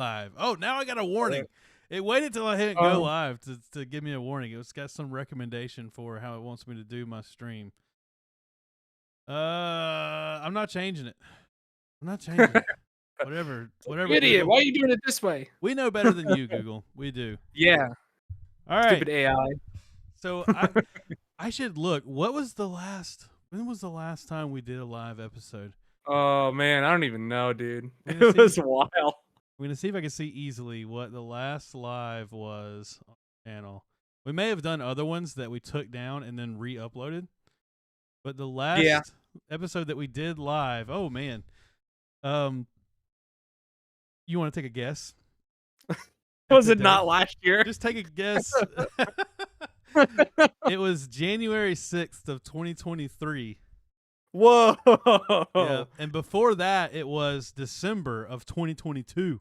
live. Oh, now I got a warning. It waited till I hit go live to give me a warning. It's got some recommendation for how it wants me to do my stream. I'm not changing it. I'm not changing it. Whatever. Idiot! Google. Why are you doing it this way? We know better than you, Google. We do. Yeah. All right. Stupid AI. So I should look. When was the last time we did a live episode? Oh man, I don't even know, dude. It was a while. I'm gonna see if I can see easily what the last live was on the channel. We may have done other ones that we took down and then re-uploaded, but the last episode that we did live. Oh man, you want to take a guess? Was it not last year? Just take a guess. It was January 6th of 2023. Whoa. Yeah, and before that, it was December of 2022.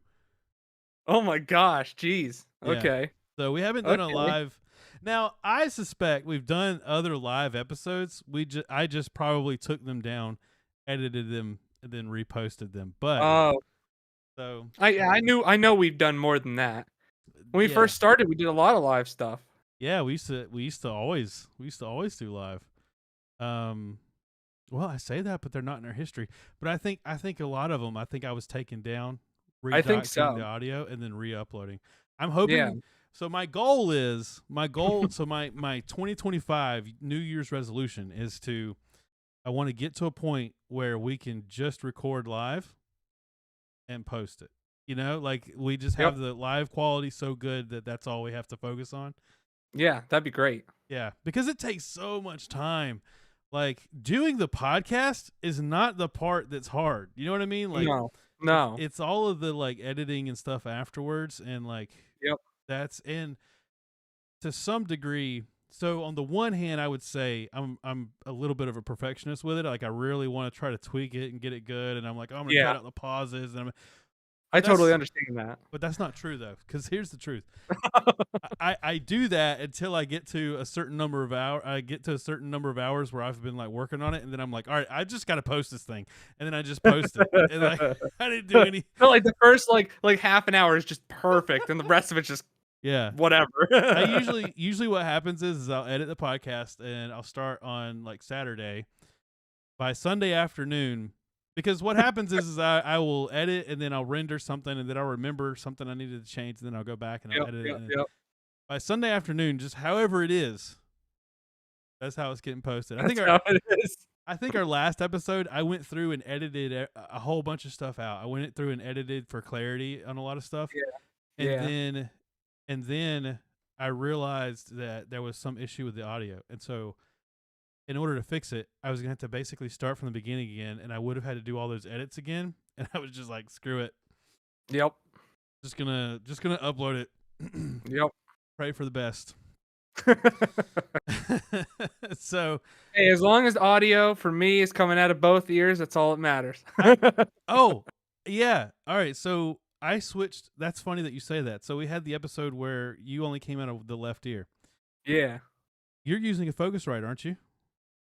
Oh my gosh, jeez. Yeah. Okay. So we haven't done a live. Now, I suspect we've done other live episodes. I just probably took them down, edited them, and then reposted them. But so I know we've done more than that. When we first started, we did a lot of live stuff. Yeah, we used to always do live. Well, I say that, but they're not in our history. But I think a lot of them. I think I was taken down, I think so. the audio, and then re-uploading. I'm hoping. Yeah. So my goal. So my 2025 New Year's resolution is I want to get to a point where we can just record live and post it. You know, like we just have the live quality so good that that's all we have to focus on. Yeah, that'd be great. Yeah, because it takes so much time. Like doing the podcast is not the part that's hard. You know what I mean? Like no. It's all of the like editing and stuff afterwards, and like that's in to some degree. So on the one hand, I would say I'm a little bit of a perfectionist with it. Like I really want to try to tweak it and get it good, and I'm like, I'm gonna cut out the pauses, and I totally understand that. But that's not true though, because here's the truth. I do that until I get to a certain number of hours. I get to a certain number of hours where I've been like working on it, and then I'm like, all right, I just got to post this thing, and then I just post it. And like, I didn't do any. No, like the first like half an hour is just perfect, and the rest of it's just whatever. I usually what happens is I'll edit the podcast and I'll start on like Saturday. By Sunday afternoon. Because what happens is I will edit and then I'll render something and then I'll remember something I needed to change and then I'll go back and I'll edit it. And by Sunday afternoon, just however it is, that's how it's getting posted. I think our last episode, I went through and edited a whole bunch of stuff out. I went through and edited for clarity on a lot of stuff. And then I realized that there was some issue with the audio. And so in order to fix it, I was going to have to basically start from the beginning again, and I would have had to do all those edits again, and I was just like, screw it. Yep. Just gonna upload it. Yep. Pray for the best. So, hey, as long as audio for me is coming out of both ears, that's all that matters. Oh, yeah. All right, so I switched. That's funny that you say that. So we had the episode where you only came out of the left ear. Yeah. You're using a Focusrite, aren't you?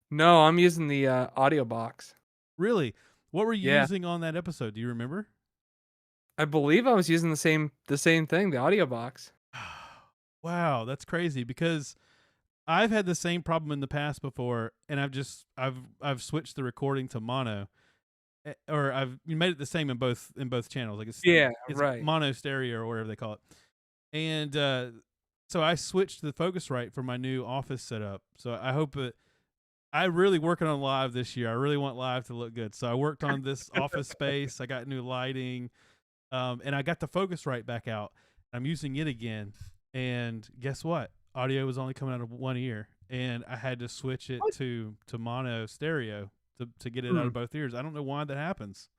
No, I'm using the audio box. Really? What were you using on that episode? Do you remember? I believe I was using the same thing, the audio box. Wow, that's crazy because I've had the same problem in the past before, and I've switched the recording to mono, or I've made it the same in both channels. Like it's right, mono stereo or whatever they call it, and so I switched to the Focusrite for my new office setup. So I hope it. I'm really working on live this year. I really want live to look good. So I worked on this office space. I got new lighting, and I got the Focusrite back out. I'm using it again, and guess what? Audio was only coming out of one ear, and I had to switch it to mono stereo to get it out of both ears. I don't know why that happens.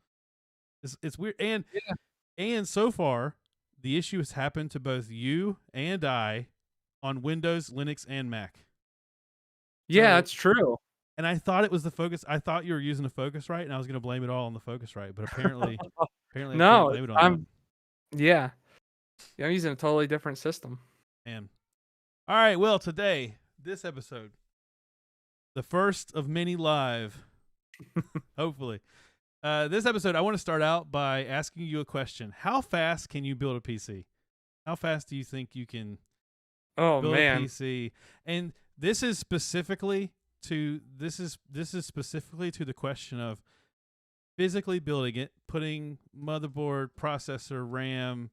It's weird, and so far the issue has happened to both you and I on Windows, Linux, and Mac. Yeah, that's true. And I thought it was the Focus. I thought you were using a Focusrite, and I was going to blame it all on the Focusrite. But apparently no, I can't blame it on that. I'm using a totally different system. Man. All right. Well, today, this episode, the first of many live, hopefully, This episode, I want to start out by asking you a question. How fast can you build a PC? How fast do you think you can Oh build a man. PC? And this is specifically to specifically to the question of physically building it, putting motherboard, processor, RAM,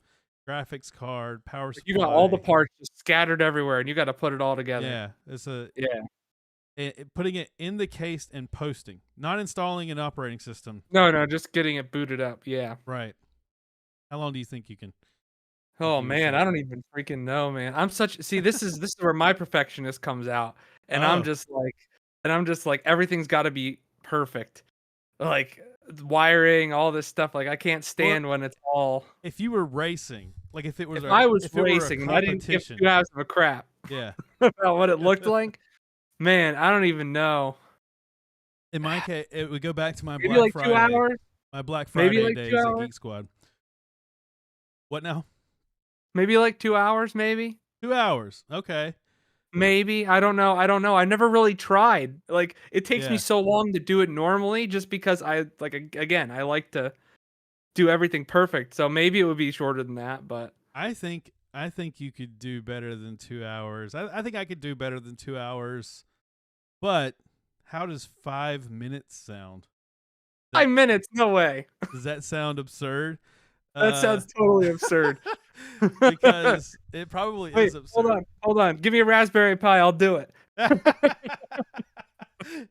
graphics card, power supply. You got all the parts just scattered everywhere, and you got to put it all together. Yeah, it's Yeah. putting it in the case and posting, not installing an operating system. No, just getting it booted up. Yeah. Right. How long do you think you can? Oh you would man, take? I don't even freaking know, man. This is where my perfectionist comes out, and Oh. I'm just like everything's got to be perfect, like wiring, all this stuff. Like I can't stand when it's all. If you were racing, like if I was if it were a racing and I didn't give competition, 2 hours of a crap yeah. about what it looked like, man, I don't even know. In my case, it would go back to my Maybe Black like 2 Friday. hours. My Black Maybe Friday like 2 days at hours. Geek Squad. What now? Maybe like 2 hours. Maybe. 2 hours. Okay. Maybe. I don't know. I never really tried. Like it takes me Yeah. so long to do it normally just because I again, I like to do everything perfect. So maybe it would be shorter than that, but I think you could do better than 2 hours. I think I could do better than 2 hours. But how does 5 minutes sound? 5 minutes, no way. Does that sound absurd? That sounds totally absurd. Because it probably Wait, is absurd. hold on. Give me a Raspberry Pi, I'll do it.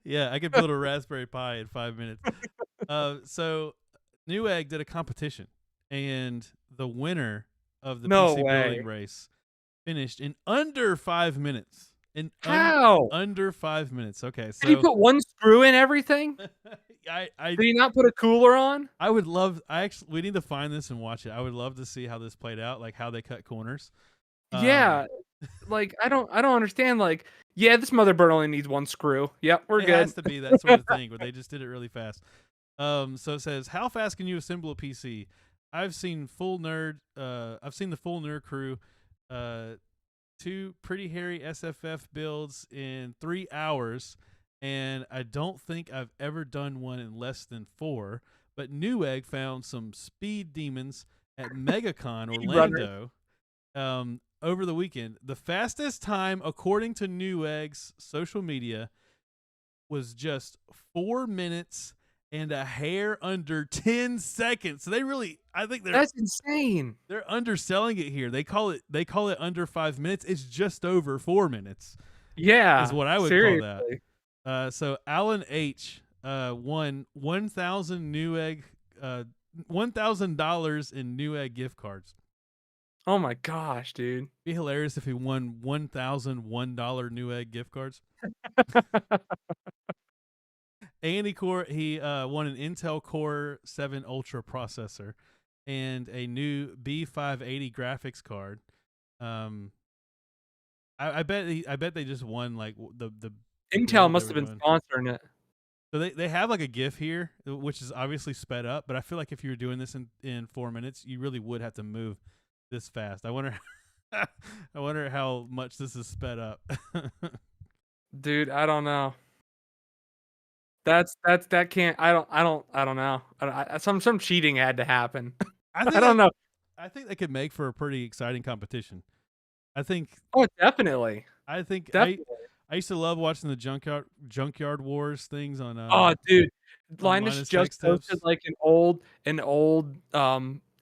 Yeah, I could build a Raspberry Pi in 5 minutes. So Newegg did a competition, and the winner of the No PC way. building race finished in under 5 minutes. How? Under 5 minutes. Okay, so Did he put one screw in everything? I Did he not put a cooler on? I would love. We need to find this and watch it. I would love to see how this played out, like how they cut corners. Yeah. Like I don't understand. Like, yeah, this motherboard only needs one screw. Yep, we're it good. has to be that sort of thing where they just did it really fast. So it says, how fast can you assemble a PC? I've seen the full nerd crew, 2 pretty hairy SFF builds in 3 hours, and I don't think I've ever done one in less than 4. But Newegg found some speed demons at MegaCon Orlando over the weekend. The fastest time, according to Newegg's social media, was just 4 minutes and a hair under 10 seconds. So I think That's insane. They're underselling it here. They call it under 5 minutes. It's just over 4 minutes. Yeah, Is what I would seriously. call that. So Alan H won 1,000 Newegg $1,000 in Newegg gift cards. Oh my gosh, dude. It'd be hilarious if he won $1,001 Newegg gift cards. Andy Core, he won an Intel Core 7 Ultra processor and a new B580 graphics card. I bet they just won like the Intel must have been sponsoring it. So they have like a GIF here, which is obviously sped up, but I feel like if you were doing this in 4 minutes, you really would have to move this fast. I wonder how much this is sped up. Dude, I don't know. That can't. I don't know. Some cheating had to happen. I don't know. I think they could make for a pretty exciting competition. I think. Oh, definitely. I think Definitely. I used to love watching the Junkyard Wars things on. Oh, dude, Linus Linus just Tech Tips. posted like an old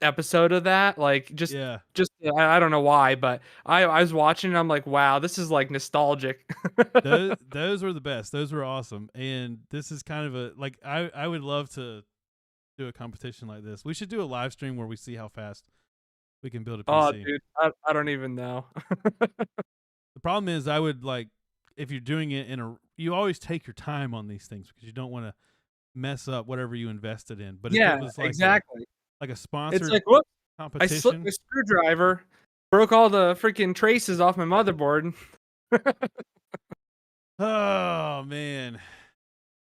episode of that. Like just I don't know why, but I was watching and I'm like, wow, this is like nostalgic. those were the best. Those were awesome. And this is kind of a like I would love to do a competition like this. We should do a live stream where we see how fast we can build a PC. Oh, dude, I don't even know. The problem is I would like if you're doing it you always take your time on these things because you don't want to mess up whatever you invested in. But yeah, if it was like exactly. like a sponsored it's like, whoop, competition. I slipped a screwdriver, broke all the freaking traces off my motherboard. Oh man,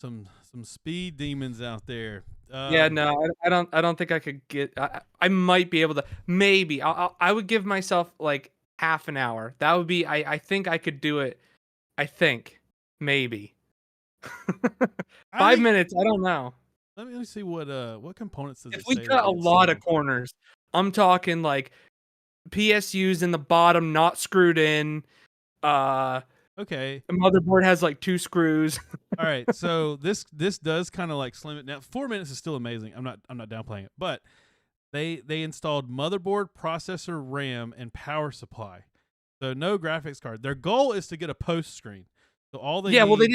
some speed demons out there. Yeah, no, I don't think I could get. I might be able to. Maybe I would give myself like half an hour. That would be. I think I could do it. I think maybe 5 minutes. I don't know. Let me see what components does If it we say that cut a we lot of installed? corners, I'm talking like PSUs in the bottom not screwed in. Uh, Okay. the motherboard has like 2 screws. All right. So this does kind of like slim it down. 4 minutes is still amazing. I'm not downplaying it, but they installed motherboard, processor, RAM, and power supply. So no graphics card. Their goal is to get a post screen. So all they Yeah, well, need,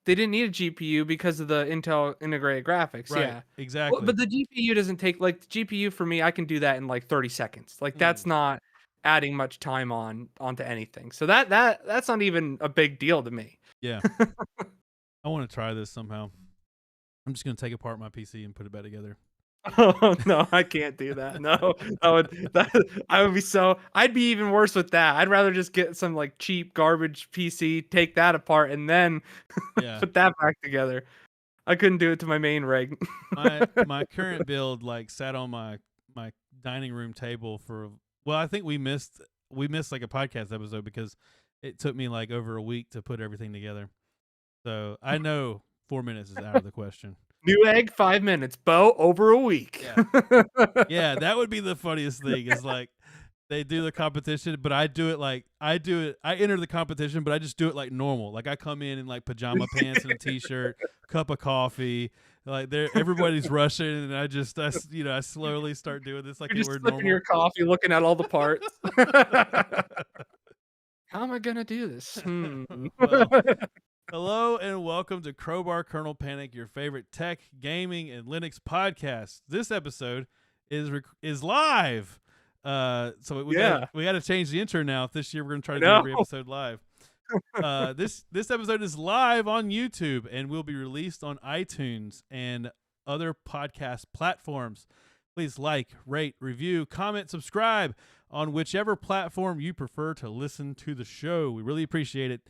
they didn't need a GPU because of the Intel integrated graphics. right? Yeah. Well, Exactly. but the GPU doesn't take like the GPU for me. I can do that in like 30 seconds. Like Mm, that's not adding much time onto anything. So that's not even a big deal to me. yeah. I want to try this somehow. I'm just gonna take apart my PC and put it back together. Oh no, I can't do that. No, I would be so. I'd be even worse with that. I'd rather just get some like cheap garbage PC, take that apart, and then Yeah. put that back together. I couldn't do it to my main rig. My current build like sat on my dining room table for, well, I think we missed like a podcast episode because it took me like over a week to put everything together. So I know 4 minutes is out of the question. New egg, 5 minutes. Bo, over a week. Yeah. Yeah, that would be the funniest thing is like they do the competition, but I do it like I enter the competition, but I just do it like normal. Like I come in like pajama pants and a t-shirt, cup of coffee. Like everybody's rushing, and I slowly start doing this like You're it just were sipping normal. your coffee, looking at all the parts. How am I gonna do this? Well, hello and welcome to Crowbar Kernel Panic, your favorite tech, gaming, and Linux podcast. This episode is live. So we Yeah. got to change the intro now. This year we're gonna try to do No. every episode live. This episode is live on YouTube and will be released on iTunes and other podcast platforms. Please like, rate, review, comment, subscribe on whichever platform you prefer to listen to the show. We really appreciate it.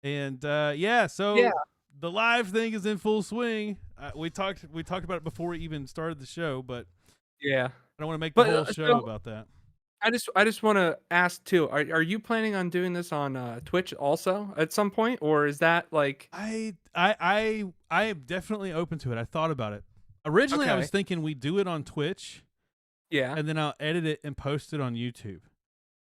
And so the live thing is in full swing. We talked about it before we even started the show, but Yeah. I don't want to make the But whole show about that. I just want to ask too. Are you planning on doing this on Twitch also at some point, or is that like? I am definitely open to it. I thought about it. Originally, I Okay. was thinking we do it on Twitch Yeah. and then I'll edit it and post it on YouTube.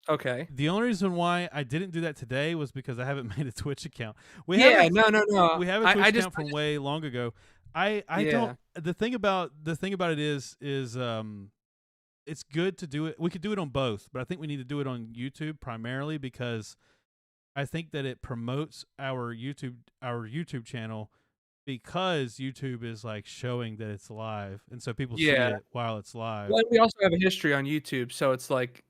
Okay. The only reason why I didn't do that today was because I haven't made a Twitch account. Yeah. No. We have a Twitch I account from way long ago. I Yeah. don't. The thing about it is it's good to do it. We could do it on both, but I think we need to do it on YouTube primarily because I think that it promotes our YouTube channel because YouTube is like showing that it's live, and so people see Yeah. it while it's live. Well, we also have a history on YouTube, so it's like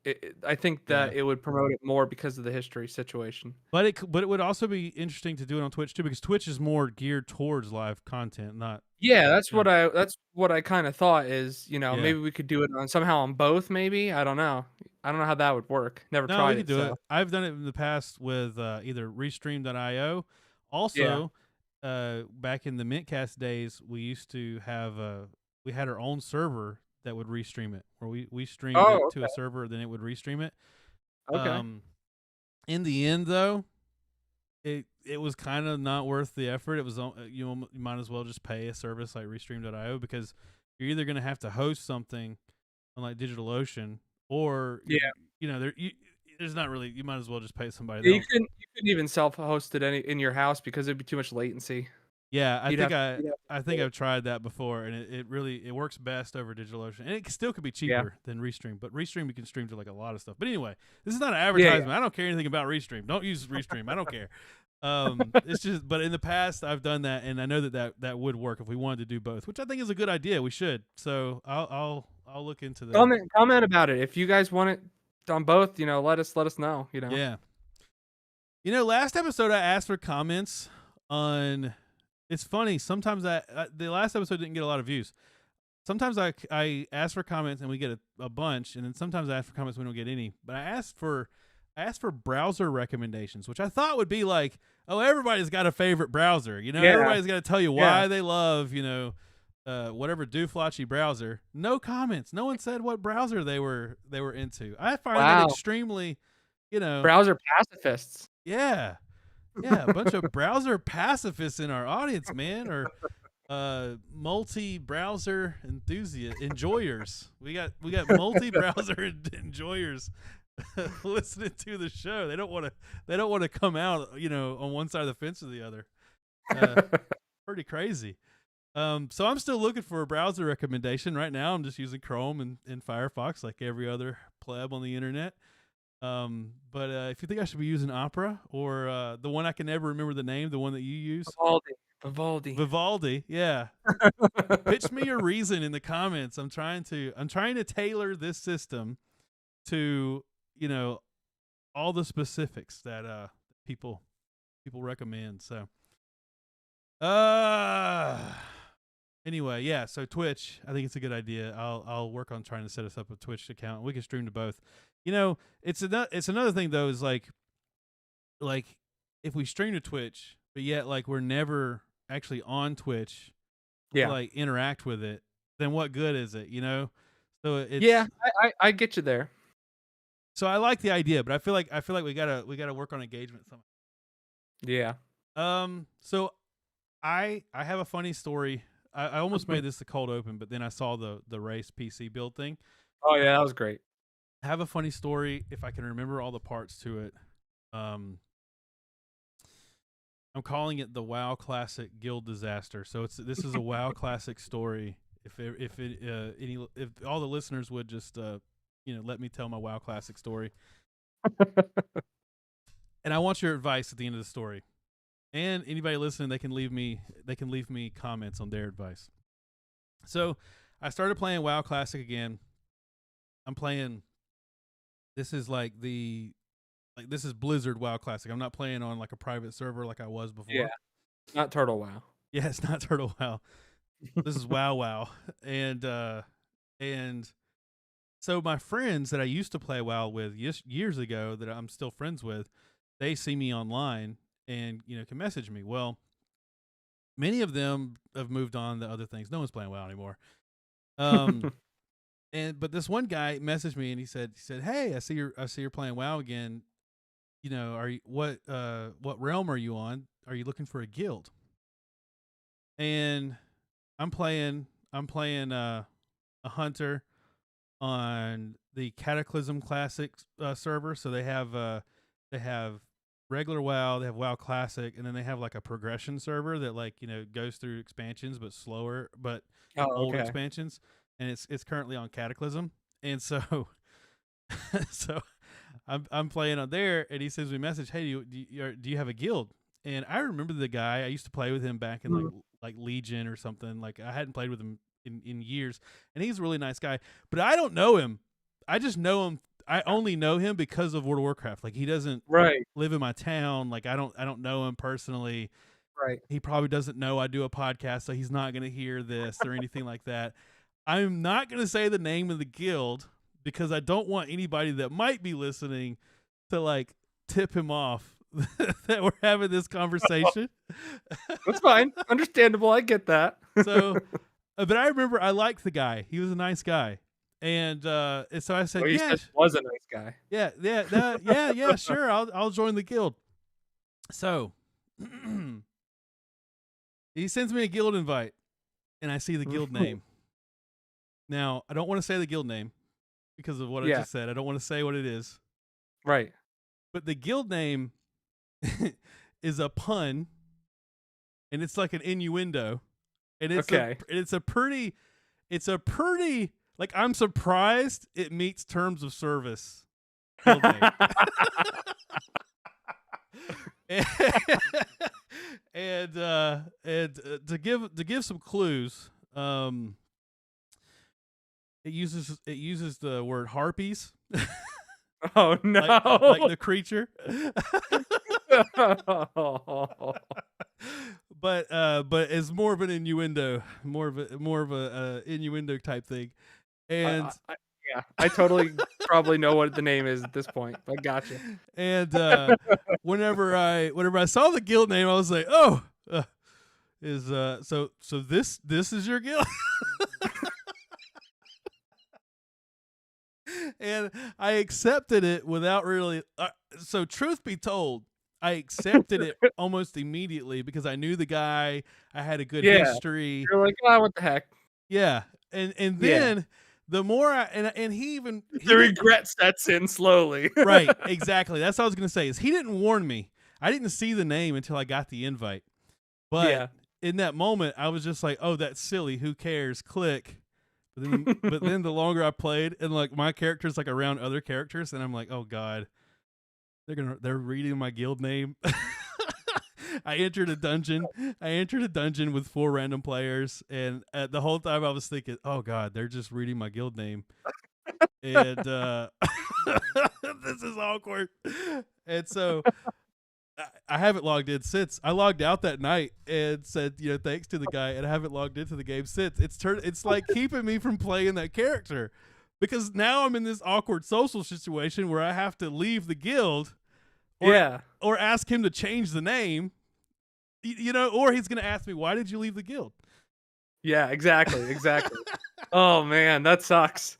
I think Yeah. that it would promote it more because of the history situation. But it would also be interesting to do it on Twitch too because Twitch is more geared towards live content, not. Yeah, Yeah. that's what I kind of thought is, Yeah. maybe we could do it on somehow on both, maybe. I don't know. I don't know how that would work. Never No, we tried could it, do it. so. I've done it in the past with either Restream.io. Also, back in the Mintcast days, we used to have we had our own server that would restream it, where we streamed it Oh, to a server, then it would restream it. okay. In the end, though, it was kind of not worth the effort. It was you might as well just pay a service like Restream.io because you're either going to have to host something on like DigitalOcean or there's not really. You might as well just pay somebody. Yeah, you couldn't even self-host it in your house because it'd be too much latency. Yeah, You'd have I to think pay. I've tried that before, and it works best over DigitalOcean, and it still could be cheaper than Restream. But Restream you can stream to like a lot of stuff. But anyway, this is not an advertisement. I don't care anything about Restream. Don't use Restream. I don't care. It's just, but in the past I've done that, and I know that would work if we wanted to do both, which I think is a good idea. We should. So I'll look into that. Comment about it if you guys want it on both. Let us know. Yeah. Last episode I asked for comments on. It's funny. Sometimes the last episode didn't get a lot of views. Sometimes I ask for comments and we get a bunch, and then sometimes I ask for comments and we don't get any. But I asked for browser recommendations, which I thought would be like, oh, everybody's got a favorite browser. Everybody's got to tell you why they love whatever dooflotchy browser. No comments. No one said what browser they were into. I find that extremely, browser pacifists. Yeah. Yeah, a bunch of browser pacifists in our audience, man. Or multi-browser enjoyers. We got multi-browser enjoyers listening to the show. They don't want to come out, on one side of the fence or the other. Pretty crazy. So I'm still looking for a browser recommendation right now. I'm just using Chrome and Firefox like every other pleb on the internet. But if you think I should be using Opera or the one I can never remember the name, the one that you use, Vivaldi, yeah. Pitch me your reason in the comments. I'm trying to tailor this system to all the specifics that people recommend. So anyway, yeah. So Twitch, I think it's a good idea. I'll work on trying to set us up a Twitch account. We can stream to both. It's another thing though. Is like if we stream to Twitch, but yet like we're never actually on Twitch, to like interact with it, then what good is it? So it's, I get you there. So I like the idea, but I feel like we gotta work on engagement somehow. Yeah. So I have a funny story. I almost made this the cold open, but then I saw the race PC build thing. Oh yeah, that was great. I have a funny story if I can remember all the parts to it. I'm calling it the WoW Classic Guild Disaster. So this is a WoW Classic story. If all the listeners would just let me tell my WoW Classic story. And I want your advice at the end of the story. And anybody listening, they can leave me comments on their advice. So I started playing WoW Classic again. I'm playing. This is this is Blizzard WoW Classic. I'm not playing on like a private server like I was before. Yeah, not Turtle WoW. Yeah, it's not Turtle WoW. This is WoW WoW, and so my friends that I used to play WoW with years ago that I'm still friends with, they see me online and can message me. Well, many of them have moved on to other things. No one's playing WoW anymore. But this one guy messaged me and he said, "Hey, I see you're playing WoW again. Are you what realm are you on? Are you looking for a guild?" And I'm playing a hunter on the Cataclysm Classic server. So they have regular WoW, they have WoW Classic, and then they have like a progression server that goes through expansions but slower, but old expansions. And it's currently on Cataclysm, and so I'm playing on there, and he sends me a message, "Hey, do you have a guild?" And I remember the guy. I used to play with him back in like Legion or something. Like I hadn't played with him in years, and he's a really nice guy. But I don't know him. I just know him. I only know him because of World of Warcraft. Like he doesn't live in my town. Like I don't know him personally. Right. He probably doesn't know I do a podcast, so he's not going to hear this or anything like that. I'm not going to say the name of the guild because I don't want anybody that might be listening to like tip him off that we're having this conversation. That's fine. Understandable. I get that. So, but I remember I liked the guy. He was a nice guy. And so I said, well, yeah, said was a nice guy. Yeah, sure. I'll join the guild. So he sends me a guild invite and I see the guild name. Now, I don't want to say the guild name because of what I just said. I don't want to say what it is. Right. But the guild name is a pun, and it's like an innuendo. And it's it's a pretty like I'm surprised it meets terms of service. Guild name. and to give some clues, it uses the word harpies. Oh no! like the creature. But it's more of an innuendo, more of a innuendo type thing. And I totally probably know what the name is at this point. But gotcha. And whenever I saw the guild name, I was like, oh, so this is your guild. And I accepted it without really. So truth be told, I accepted it almost immediately because I knew the guy. I had a good Yeah. history. You're like, "Oh, what the heck?" Yeah, and Yeah. then the more and he The didn't. regret sets in slowly. Right, exactly. That's what I was gonna say. Is he didn't warn me. I didn't see the name until I got the invite. But Yeah. in that moment, I was just like, "Oh, that's silly. Who cares?" Click. But then the longer I played, and like my character's like around other characters, and I'm like, "Oh God, they're reading my guild name." I entered a dungeon. I entered a dungeon with 4 random players, and the whole time I was thinking, "Oh God, they're just reading my guild name." And this is awkward. And so I haven't logged in since. I logged out that night and said, thanks to the guy, and I haven't logged into the game since. It's like keeping me from playing that character because now I'm in this awkward social situation where I have to leave the guild, or Yeah. or ask him to change the name, or he's gonna ask me, why did you leave the guild? Yeah, exactly. Oh man, that sucks.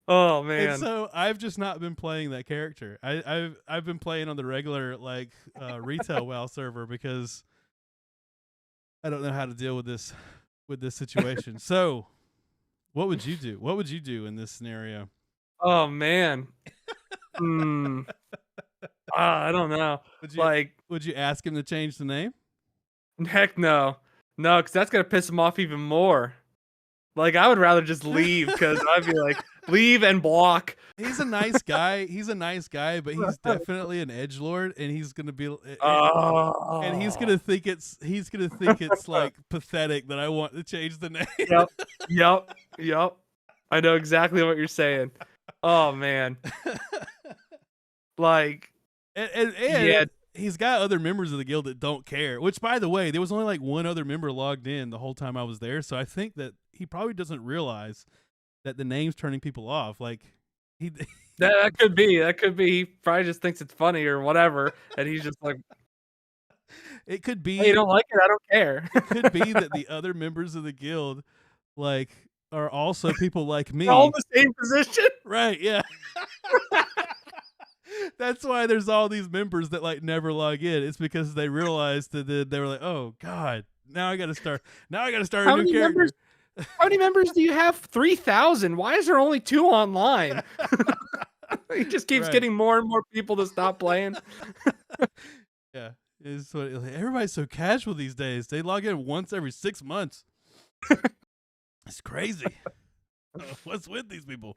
Oh And man. so I've just not been playing that character. I've been playing on the regular retail WoW server because I don't know how to deal with this situation. So, what would you do? What would you do in this scenario? Oh man. Hmm. I don't know. Would you Like, would you ask him to change the name? heck no. No, because that's gonna piss him off even more. Like, I would rather just leave because I'd be like, leave and block. He's a nice guy. He's a nice guy, but he's definitely an edgelord, and he's gonna be and Oh. he's gonna think it's like pathetic that I want to change the name. Yep. Yep. Yep. I know exactly what you're saying. Oh man. Like, and yeah. he's got other members of the guild that don't care. Which, by the way, there was only like one other member logged in the whole time I was there, so I think that he probably doesn't realize that the name's turning people off. Like he, That could be. That could be. He probably just thinks it's funny or whatever, and he's just like, it could "Hey, you be don't like it? I don't care." it could be that the other members of the guild like are also people like They're all in me. the same position. Right? Yeah. That's why there's all these members that like never log in. It's because they realized that they were like, "Oh God, now I got to start. Now I got to start How a new many character." members? How many members do you have? 3,000. Why is there only 2 online? He just keeps Right. getting more and more people to stop playing. Yeah. It's what, everybody's so casual these days. They log in once every 6 months. It's crazy. What's with these people?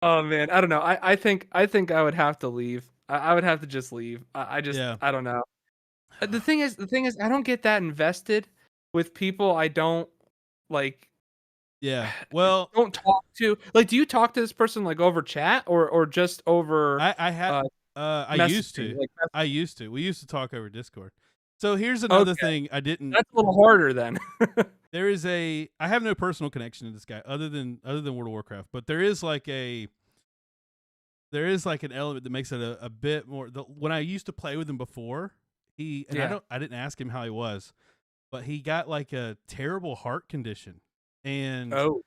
Oh man, I don't know. I think I would have to leave. I would have to just leave. I just Yeah. I don't know. The thing is, I don't get that invested with people I don't like. Yeah. Well, Don't talk to. Like, do you talk to this person like over chat or just over I had uh I used messaging? to. Like, I used to. We used to talk over Discord. So here's another okay, thing I didn't. that's a little harder then. There is I have no personal connection to this guy other than World of Warcraft, but there is like an element that makes it a bit more. When I used to play with him before, Yeah. I didn't ask him how he was, but he got like a terrible heart condition, and Oh.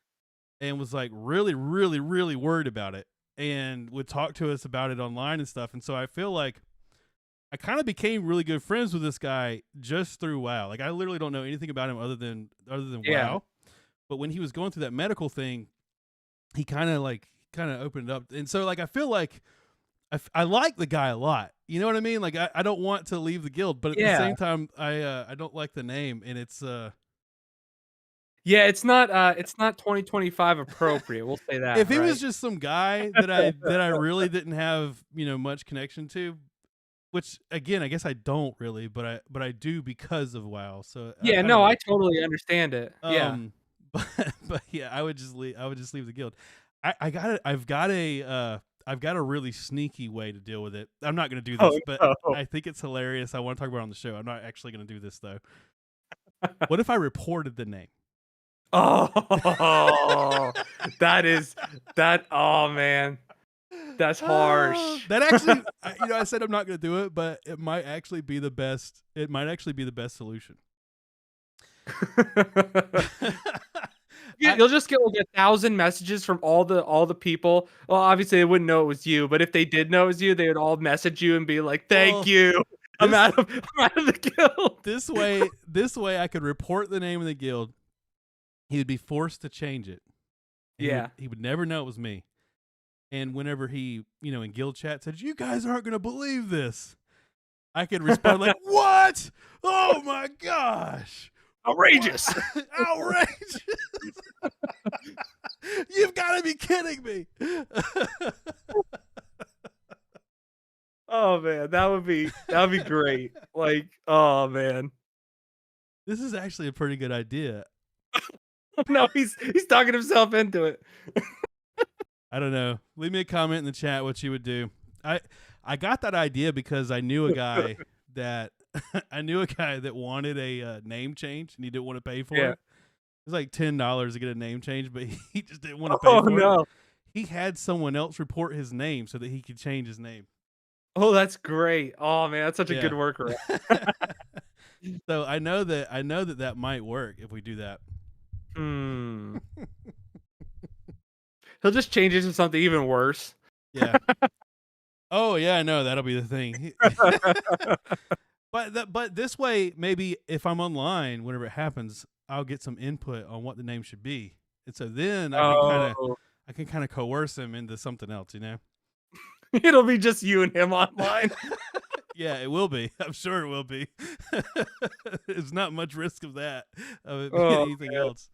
was like really, really, really worried about it, and would talk to us about it online and stuff. And so I feel like I kind of became really good friends with this guy just through WoW. Like I literally don't know anything about him other than Yeah. WoW. But when he was going through that medical thing, he kind of opened up, and so like I feel like I like the guy a lot. You know what I mean? Like I don't want to leave the guild, but at the Yeah. same time I don't like the name, and it's Yeah, it's not 2025 appropriate. We'll say that, if it right? was just some guy that I really didn't have much connection to, which again I guess I don't really, but I do because of WoW. So Yeah, I don't no, know. I totally understand it. Yeah. But yeah, I would just leave the guild. I've got a really sneaky way to deal with it. I'm not going to do Oh, this, but no. I think it's hilarious. I want to talk about it on the show. I'm not actually going to do this though. What if I reported the name? Oh, oh man. That's harsh. That actually, I said I'm not going to do it, but it might actually be the best. It might actually be the best solution. You'll just get like 1,000 messages from all the people. Well, obviously they wouldn't know it was you, but if they did know it was you, they would all message you and be like, "Thank Well, you." I'm out of the guild. This way I could report the name of the guild. He would be forced to change it. He would never know it was me. And whenever he, in guild chat said, "You guys aren't going to believe this," I could respond like, "What? Oh my gosh. Outrageous. Outrageous. You've got to be kidding me." Oh man, that would be great. Like, oh man. This is actually a pretty good idea. No, he's talking himself into it. I don't know. Leave me a comment in the chat what you would do. I got that idea because I knew a guy that wanted a name change and he didn't want to pay for it. It was like $10 to get a name change, but he just didn't want to pay for it. He had someone else report his name so that he could change his name. Oh, that's great. Oh man, that's such a good workaround. So I know that might work if we do that. He'll just change it to something even worse. Yeah. Oh yeah, I know that'll be the thing. But this way, maybe if I'm online, whenever it happens, I'll get some input on what the name should be, and so then I can kind of coerce him into something else. It'll be just you and him online. Yeah, it will be. I'm sure it will be. There's not much risk of that, of it being anything else.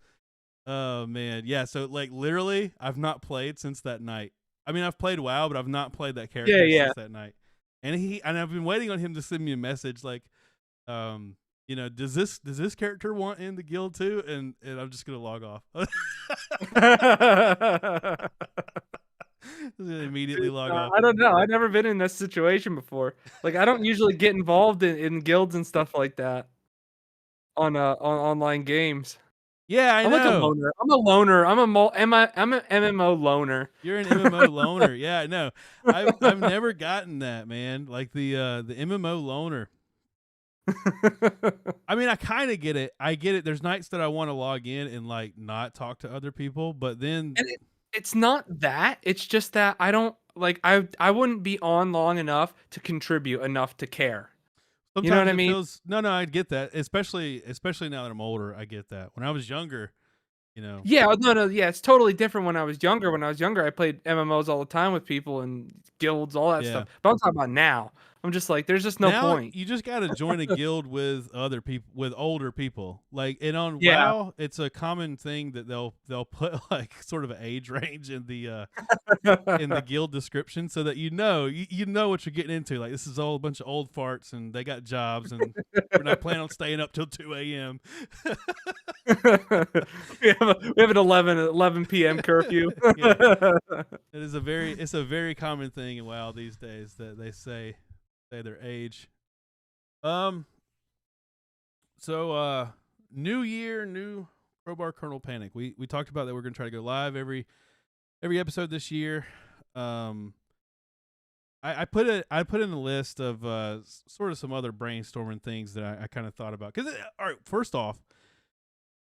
Oh man, yeah. So like literally, I've not played since that night. I mean, I've played WoW, but I've not played that character since that night. And I've been waiting on him to send me a message like, does this character want in the guild too? And I'm just gonna log off. Immediately log off. I don't know. I've never been in this situation before. Like, I don't usually get involved in guilds and stuff like that on online games. Yeah, I know. Like a loner. I'm a loner. I'm an MMO loner. You're an MMO loner. Yeah, I know. I've never gotten that, man. Like the MMO loner. I mean, I kind of get it. I get it. There's nights that I want to log in and like not talk to other people, but then it's not that. It's just that I don't like. I wouldn't be on long enough to contribute enough to care. Sometimes you know what I mean? No, I get that. Especially now that I'm older, I get that. When I was younger, Yeah, yeah, it's totally different when I was younger. When I was younger, I played MMOs all the time with people and guilds, all that stuff. But I'm talking about now. I'm just like, there's just no point. You just got to join a guild with other people, with older people. Like, and on WoW, it's a common thing that they'll put like sort of an age range in the guild description, so that you know what you're getting into. Like, this is all a bunch of old farts, and they got jobs, and we're not planning on staying up till 2 a.m. we have an 11 p.m. curfew. It's a very common thing in WoW these days that they say their age. So new year, new Crowbar Kernel Panic. We talked about that we're gonna try to go live every episode this year. I put in a list of sort of some other brainstorming things that I kind of thought about. Because all right, first off,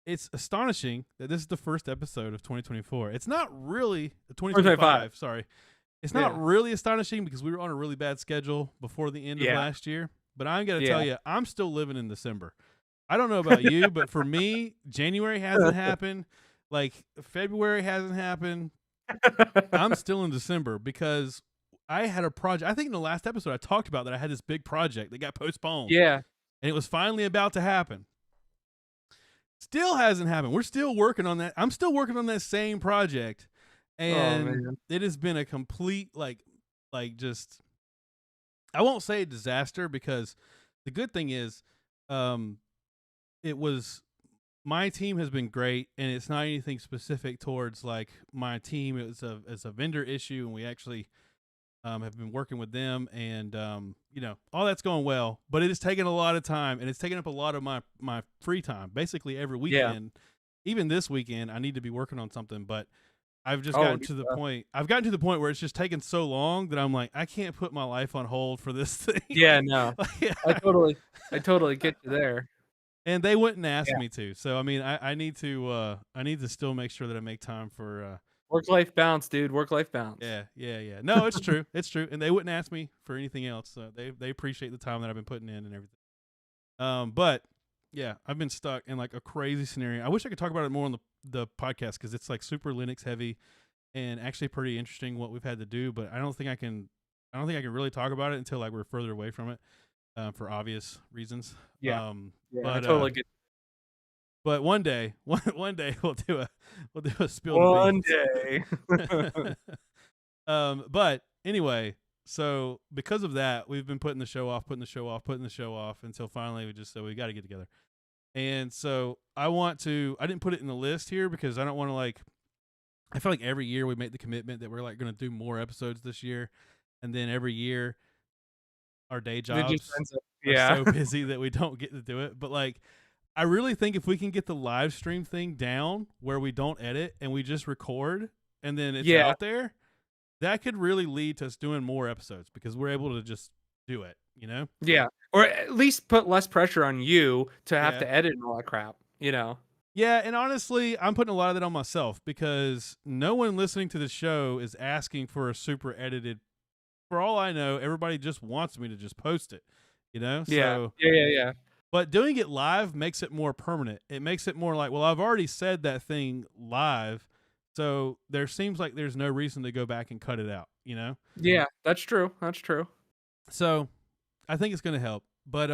it's astonishing that this is the first episode of 2024. It's not really 2025. Sorry. It's not really astonishing because we were on a really bad schedule before the end of last year. But I'm going to tell you, I'm still living in December. I don't know about you, but for me, January hasn't happened. Like, February hasn't happened. I'm still in December because I had a project. I think in the last episode I talked about that I had this big project that got postponed. Yeah. And it was finally about to happen. Still hasn't happened. We're still working on that. I'm still working on that same project. And it has been a complete, like just, I won't say disaster, because the good thing is, my team has been great, and it's not anything specific towards like my team. It's a vendor issue, and we actually have been working with them, and all that's going well. But it has taken a lot of time, and it's taken up a lot of my free time. Basically every weekend, even this weekend, I need to be working on something. But I've just gotten to the point. I've gotten to the point where it's just taken so long that I'm like, I can't put my life on hold for this thing. Yeah, no, I totally get you there. And they wouldn't ask me to. So I mean, I need to still make sure that I make time for Work-life balance, dude. Work-life balance. Yeah. No, it's true. It's true. And they wouldn't ask me for anything else. So they appreciate the time that I've been putting in and everything. But yeah, I've been stuck in like a crazy scenario. I wish I could talk about it more on the podcast because it's like super Linux heavy and actually pretty interesting what we've had to do. But I don't think I can really talk about it until like we're further away from it, for obvious reasons. Yeah. But I totally get but one day we'll do a spill one the day. beans. But anyway, so because of that, we've been putting the show off until finally we just said we got to get together. And so I didn't put it in the list here because I don't want to I feel like every year we make the commitment that we're like going to do more episodes this year. And then every year our day jobs are so busy that we don't get to do it. But like, I really think if we can get the live stream thing down where we don't edit and we just record and then it's out there, that could really lead to us doing more episodes because we're able to just do it, you know? Yeah. Or at least put less pressure on you to have to edit and all that crap, you know? Yeah, and honestly, I'm putting a lot of that on myself because no one listening to the show is asking for a super edited. For all I know, everybody just wants me to just post it, you know? Yeah. So, Yeah. But doing it live makes it more permanent. It makes it more like, well, I've already said that thing live, so there seems like there's no reason to go back and cut it out, you know? Yeah, that's true. That's true. So I think it's going to help. But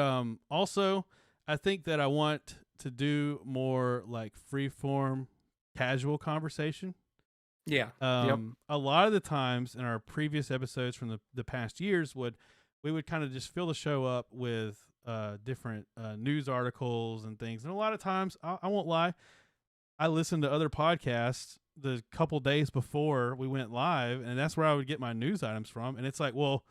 also, I think that I want to do more like free-form, casual conversation. Yeah. A lot of the times in our previous episodes from the past years we would kind of just fill the show up with different news articles and things. And a lot of times, I won't lie, I listened to other podcasts the couple days before we went live, and that's where I would get my news items from. And it's like, well,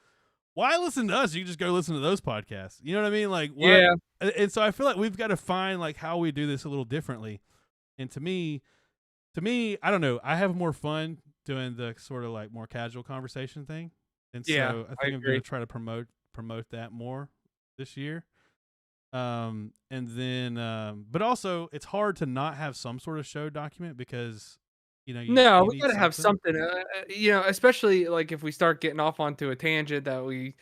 why listen to us? You can just go listen to those podcasts. You know what I mean? Like, what? Yeah. And so I feel like we've got to find like how we do this a little differently. And to me, I don't know. I have more fun doing the sort of like more casual conversation thing. And so I think I'm going to try to promote that more this year. And then, but also it's hard to not have some sort of show document because, you know, we gotta have something, especially like if we start getting off onto a tangent that we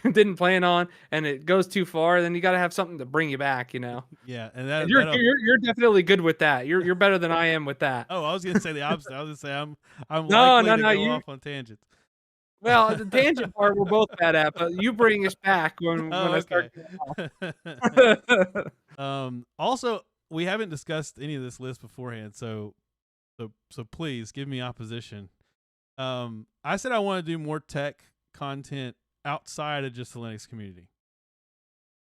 didn't plan on and it goes too far, then you gotta have something to bring you back, you know? Yeah. And you're definitely good with that. You're better than I am with that. Oh, I was going to say the opposite. I was going to say I'm No, likely to go off on tangents. Well, the tangent part we're both bad at, but you bring us back when I start Also, we haven't discussed any of this list beforehand, so please give me opposition. I said I want to do more tech content outside of just the Linux community.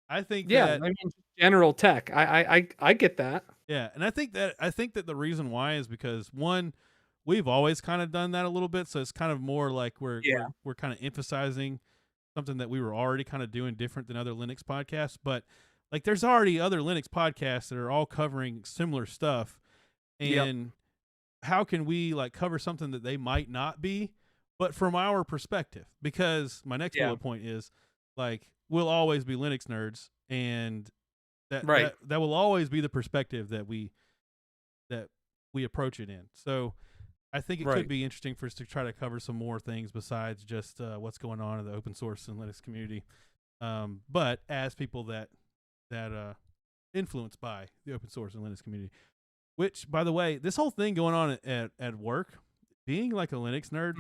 I think I mean general tech. I get that. Yeah, and I think that the reason why is because one, we've always kind of done that a little bit, so it's kind of more like we're kind of emphasizing something that we were already kind of doing different than other Linux podcasts. But like, there's already other Linux podcasts that are all covering similar stuff, and how can we like cover something that they might not be, but from our perspective? Because my next bullet point is like, we'll always be Linux nerds, and that will always be the perspective that we approach it in. So I think it could be interesting for us to try to cover some more things besides just what's going on in the open source and Linux community. But as people that influenced by the open source and Linux community, which, by the way, this whole thing going on at work, being like a Linux nerd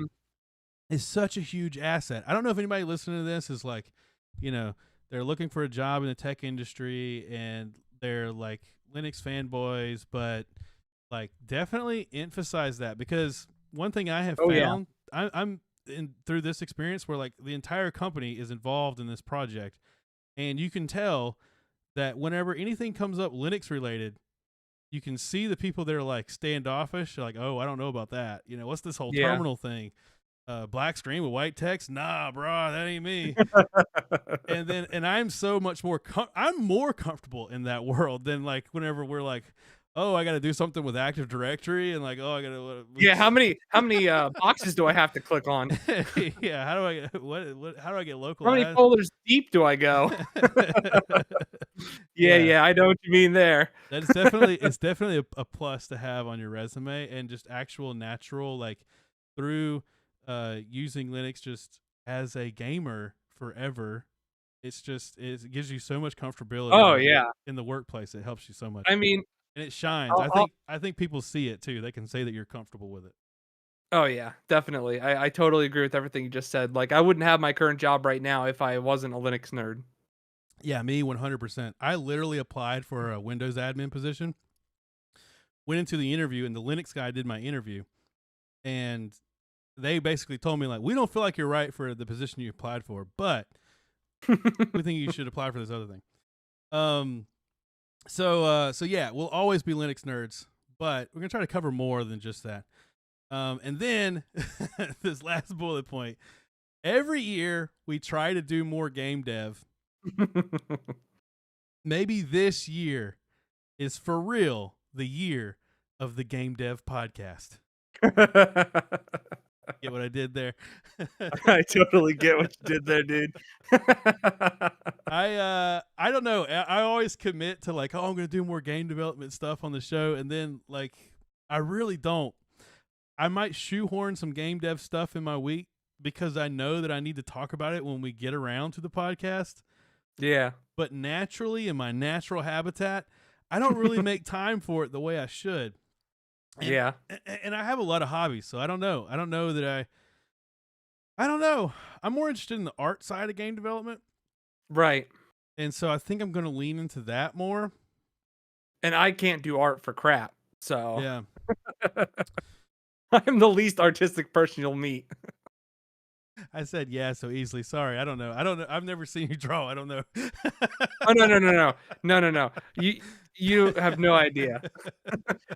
is such a huge asset. I don't know if anybody listening to this is like, you know, they're looking for a job in the tech industry and they're like Linux fanboys, but like definitely emphasize that, because one thing I have found, I'm through this experience where like the entire company is involved in this project, and you can tell that whenever anything comes up Linux related, you can see the people that are like standoffish, like, oh, I don't know about that. You know, what's this whole terminal thing? Black screen with white text? Nah, bro, that ain't me. and I'm so much more I'm more comfortable in that world than like whenever we're like, oh, I got to do something with Active Directory, and like, oh, I got to. Yeah, how many boxes do I have to click on? Yeah, how do I get what? How do I get local How many ads? folders deep do I go? Yeah, Yeah, yeah, I know what you mean there. that is definitely it's definitely a plus to have on your resume, and just actual natural like through using Linux just as a gamer forever. It's just it gives you so much Oh, comfortability yeah. in the workplace. It helps you so much, I mean, and it shines. I'll I think people see it too. They can say that you're comfortable with it. oh, yeah, definitely. I totally agree with everything you just said. Like, I wouldn't have my current job right now if I wasn't a Linux nerd. Yeah, me 100%. I literally applied for a Windows admin position. Went into the interview, and the Linux guy did my interview, and they basically told me like, we don't feel like you're right for the position you applied for, but we think you should apply for this other thing. So yeah, we'll always be Linux nerds, but we're gonna try to cover more than just that. And then this last bullet point: every year we try to do more game dev. Maybe this year is for real the year of the game dev podcast. Get what I did there? I totally get what you did there, dude. I don't know. I always commit to like, oh, I'm gonna do more game development stuff on the show, and then like I really don't. I might shoehorn some game dev stuff in my week because I know that I need to talk about it when we get around to the podcast. Yeah. But naturally, in my natural habitat, I don't really make time for it the way I should. And, Yeah. and I have a lot of hobbies, so I don't know. I don't know that I don't know. I'm more interested in the art side of game development. Right. And so I think I'm going to lean into that more. And I can't do art for crap. So Yeah. I'm the least artistic person you'll meet. I said yeah so easily. Sorry. I don't know. I've never seen you draw. I don't know. Oh, no. You have no idea.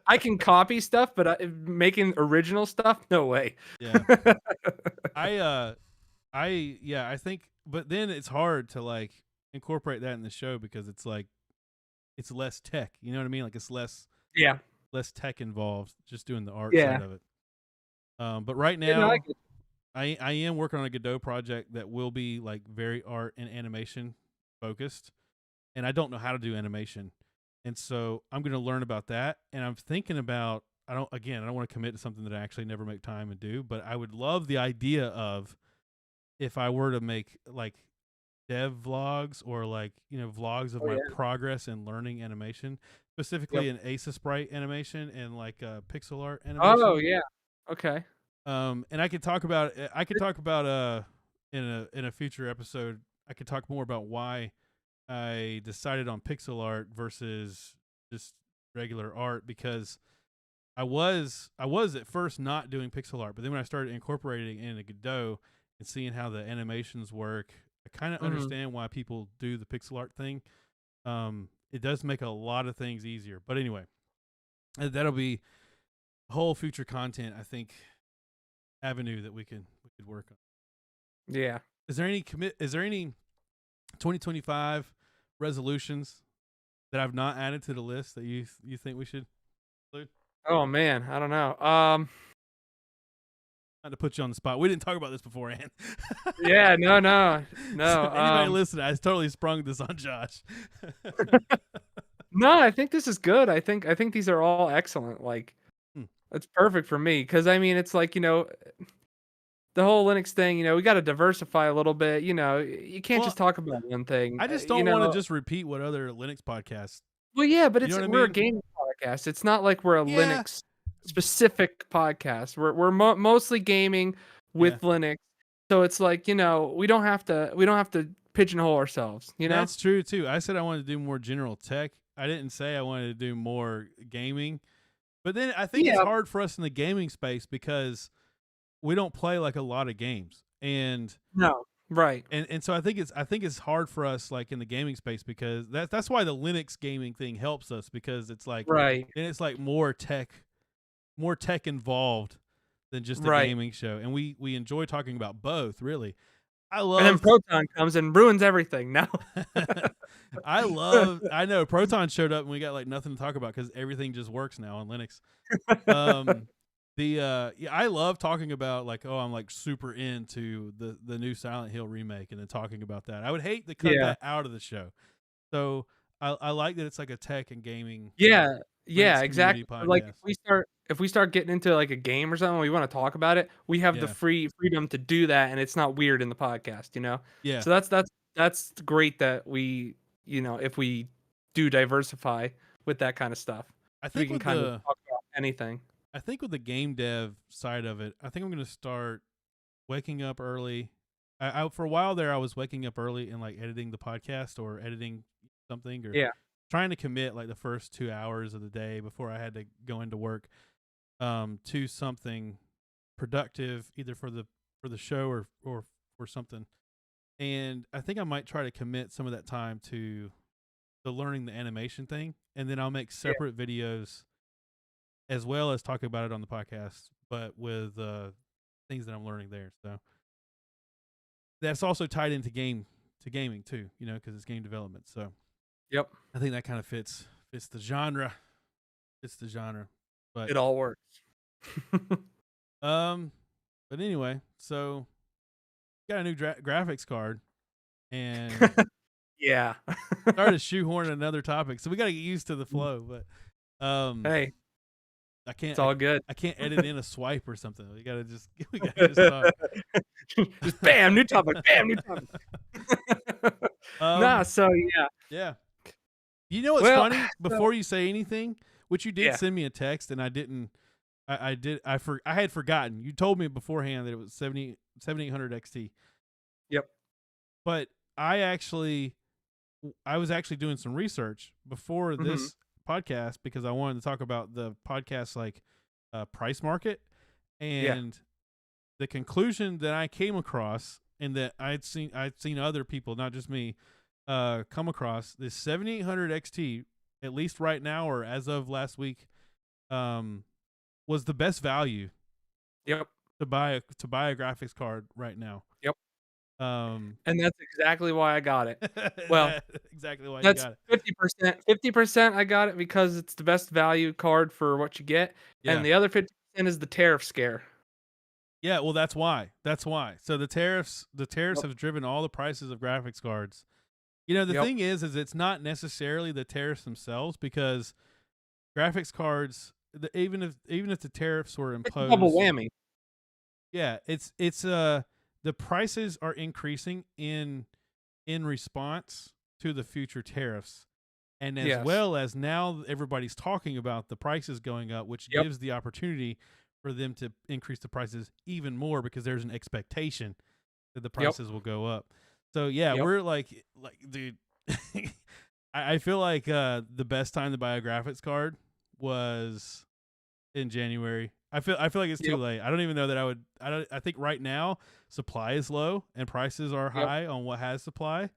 I can copy stuff, but making original stuff, no way. Yeah. I think, but then it's hard to like incorporate that in the show because it's like it's less tech. You know what I mean? Like it's less Yeah. tech involved, just doing the art Yeah. side of it. But right Yeah, no, I now, get I am working on a Godot project that will be like very art and animation focused, and I don't know how to do animation, and so I'm going to learn about that. And I'm thinking about I don't want to commit to something that I actually never make time and do, but I would love the idea of if I were to make like dev vlogs or like vlogs of Oh, my yeah. progress in learning animation, specifically Yep. in Asus Sprite animation and like pixel art Oh, animation. yeah. Okay. And I could talk about in a future episode. I could talk more about why I decided on pixel art versus just regular art because I was at first not doing pixel art, but then when I started incorporating it into Godot and seeing how the animations work, I kind of Mhm. understand why people do the pixel art thing. It does make a lot of things easier. But anyway, that'll be whole future content. I think avenue that we could work on. Yeah. Is there any 2025 resolutions that I've not added to the list that you think we should include? Oh, man, I don't know. Not to put you on the spot. We didn't talk about this beforehand. Yeah, no. So anybody Um, listening, I totally sprung this on Josh. no, I think this is good. I think these are all excellent. Like, Hmm. it's perfect for me because I mean, it's like the whole Linux thing. We got to diversify a little bit. You can't Well, just talk about one thing. I just don't want to just repeat what other Linux podcasts. Well, yeah, but You know what I we're a mean? gaming podcast. It's not like we're a Yeah. Linux specific podcast. We're mostly gaming Yeah. with Linux. So it's like, we don't have to pigeonhole ourselves, That's true too. I said I wanted to do more general tech. I didn't say I wanted to do more gaming. But then I think it's Yeah, hard for us in the gaming space because we don't play like a lot of games. no. Right. And so I think it's hard for us like in the gaming space because that's why the Linux gaming thing helps us because it's like Right. then it's like more tech involved than just a Right. gaming show. And we enjoy talking about both, really. I And then loved. Proton comes and ruins everything. Now, I know Proton showed up and we got like nothing to talk about because everything just works now on Linux. Yeah, I love talking about like, oh, I'm like super into the new Silent Hill remake and then talking about that. I would hate to cut yeah, that out of the show. So I like that it's like a tech and gaming yeah, yeah, Linux community exactly. So, like, podcast. if we start getting into like a game or something, we want to talk about it. We have the Yeah. freedom to do that, and it's not weird in the podcast, Yeah. So that's great that we, if we do diversify with that kind of stuff, I we think can with kind of the talk about anything. I think with the game dev side of it, I think I'm gonna start waking up early. For a while there, I was waking up early and like editing the podcast or editing something or Yeah, trying to commit like the first 2 hours of the day before I had to go into work to something productive, either for the show or for something. And I think I might try to commit some of that time to learning the animation thing, and then I'll make yeah, separate videos as well as talk about it on the podcast, but with things that I'm learning there. So that's also tied into gaming too, because it's game development. So yep, I think that kind of fits the genre. Fits the genre. But it all works. um, but anyway, so got a new graphics card and Yeah. started to shoehorn another topic. So we got to get used to the flow. But Hey, I can't it's all good. I can't edit in a swipe or something. We gotta just talk. Just bam, new topic. Bam, new topic. Nah, Um, so yeah. yeah. You know what's Well, funny? so Before you say anything, which you did yeah. send me a text and I didn't. I had forgotten. You told me beforehand that it was 7800 XT, Yep. but I was actually doing some research before Mhm. this podcast because I wanted to talk about the podcast like price market, Yeah. and the conclusion that I came across and that I'd seen other people, not just me, come across this 7800 XT, at least right now or as of last week, um, was the best value Yep. to buy a graphics card right now. Yep. Um, And that's exactly why I got it. is Well, that exactly why you that's got it? 50%. 50% I got it because it's the best value card for what you get, and Yeah. the other 50% is the tariff scare. Yeah, well that's why. That's why. So the tariffs Yep. have driven all the prices of graphics cards. The Yep. thing is it's not necessarily the tariffs themselves because graphics cards, even if the tariffs were It's a double imposed, whammy. yeah, it's the prices are increasing in response to the future tariffs, and as Yes. well as now everybody's talking about the prices going up, which Yep. gives the opportunity for them to increase the prices even more because there's an expectation that the Yep. prices will go up. So yeah, Yep. we're like dude, I feel like the best time to buy a graphics card was in January. I feel like it's too Yep. late. I don't even know that I would. I think right now supply is low and prices are Yep. high on what has supply,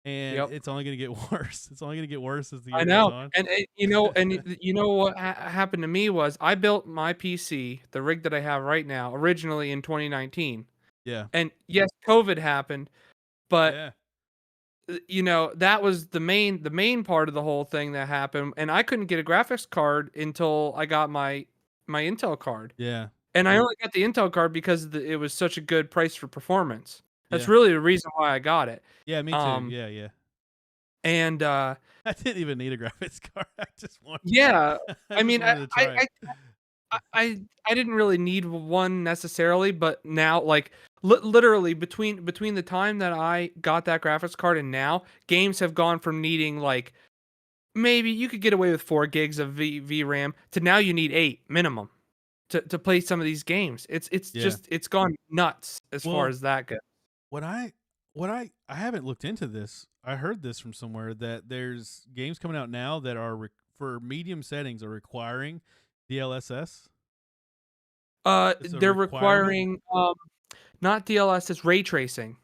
and Yep. it's only going to get worse. It's only going to get worse as the I year goes know, on. and what happened to me was I built my PC, the rig that I have right now, originally in 2019, Yeah, and yes, COVID happened, but yeah, that was the main part of the whole thing that happened, and I couldn't get a graphics card until I got my Intel card, yeah, and I only got the Intel card because it was such a good price for performance. That's yeah, really the reason why I got it. yeah. Me too. Um, Yeah, yeah. and I didn't even need a graphics card. I just wanted. yeah, I I just mean, wanted to try it. I didn't really need one necessarily, but now, like, literally between the time that I got that graphics card and now, games have gone from needing, like, maybe you could get away with 4 gigs of VRAM to now you need 8 minimum to play some of these games. It's Yeah. just it's gone nuts as far Well, as that goes. what I haven't looked into this. I heard this from somewhere that there's games coming out now that are for medium settings are requiring DLSS. It's a They're requirement. requiring not DLSS, ray tracing.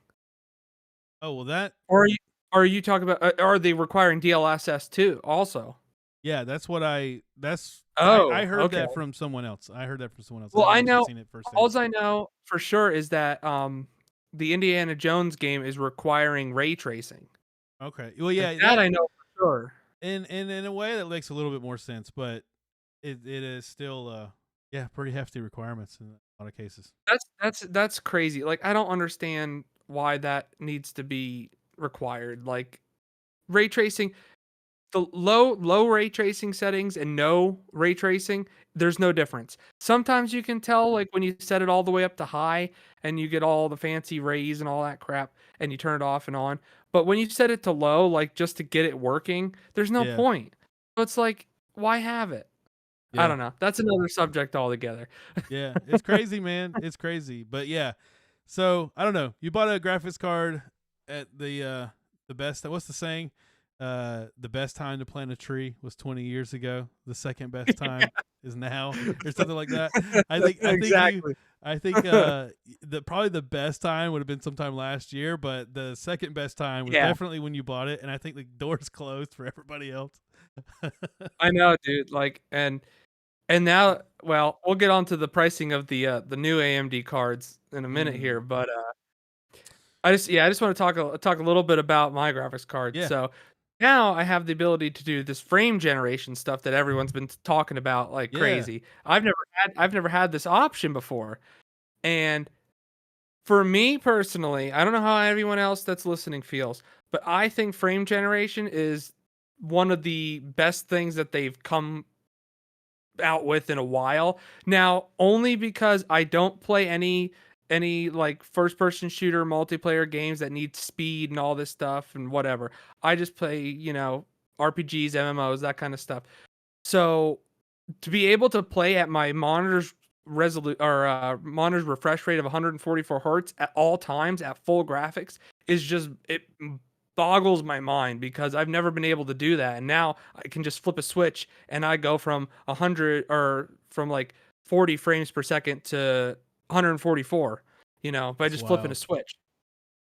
Oh well, that Or are you talking about are they requiring DLSS too also? yeah, that's what I Oh, heard okay. that from someone else. I heard that from someone else. I Well, haven't I actually know seen it firsthand. alls I know for sure is that the Indiana Jones game is requiring ray tracing. Okay. Well, Like yeah, that that I know for sure. in a way that makes a little bit more sense, but it is still yeah, pretty hefty requirements in a lot of cases. That's crazy. Like I don't understand why that needs to be required. Like ray tracing, the low ray tracing settings and no ray tracing, there's no difference. Sometimes you can tell like when you set it all the way up to high and you get all the fancy rays and all that crap and you turn it off and on. But when you set it to low, like just to get it working, there's no Yeah. point. So it's like, why have it? I Yeah. don't know. That's another subject altogether. Yeah. It's crazy, man. It's crazy. But yeah. So, I don't know. You bought a graphics card at the best, what's the saying? The best time to plant a tree was 20 years ago. The second best time is now, or something like that. Exactly. I think the probably the best time would have been sometime last year, but the second best time was Yeah, definitely when you bought it, and I think the doors closed for everybody else. I know, dude. Like, and now, well, we'll get on to the pricing of the new AMD cards in a minute here, Mm. but I just want to talk a little bit about my graphics card. Yeah, So now I have the ability to do this frame generation stuff that everyone's been talking about like yeah, crazy. I've never had this option before, and for me personally, I don't know how everyone else that's listening feels, but I think frame generation is one of the best things that they've come out with in a while. Now, only because I don't play any like first person shooter multiplayer games that need speed and all this stuff and whatever. I just play, RPGs, MMOs, that kind of stuff. So, to be able to play at my monitor's refresh rate of 144 hertz at all times at full graphics is just it boggles my mind because I've never been able to do that, and now I can just flip a switch and I go from 100 or from like 40 frames per second to 144, by that's just flipping a wild. switch.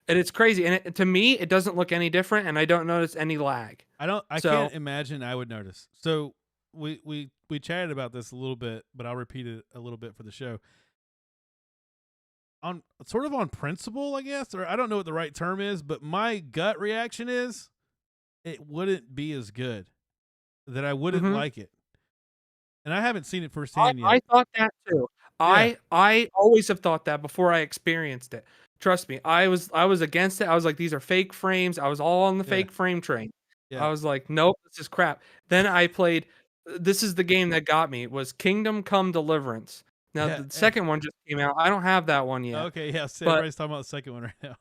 And it's crazy, and to me it doesn't look any different, and I don't notice any lag. I can't So, imagine I would notice. So we chatted about this a little bit, but I'll repeat it a little bit for the show. On sort of on principle, I guess, or I don't know what the right term is, but my gut reaction is it wouldn't be as good. That I wouldn't mhm. like it. And I haven't seen it I firsthand I yet. thought that too. Yeah, I always have thought that before I experienced it. Trust me, I was against it. I was like, these are fake frames. I was all on the yeah, fake frame train. yeah, I was like, nope, this is crap. Then I played. This is the game that got me. Was Kingdom Come Deliverance. Now yeah. the second one just came out. I don't have that one yet, Okay, yeah. So but everybody's talking about the second one right now.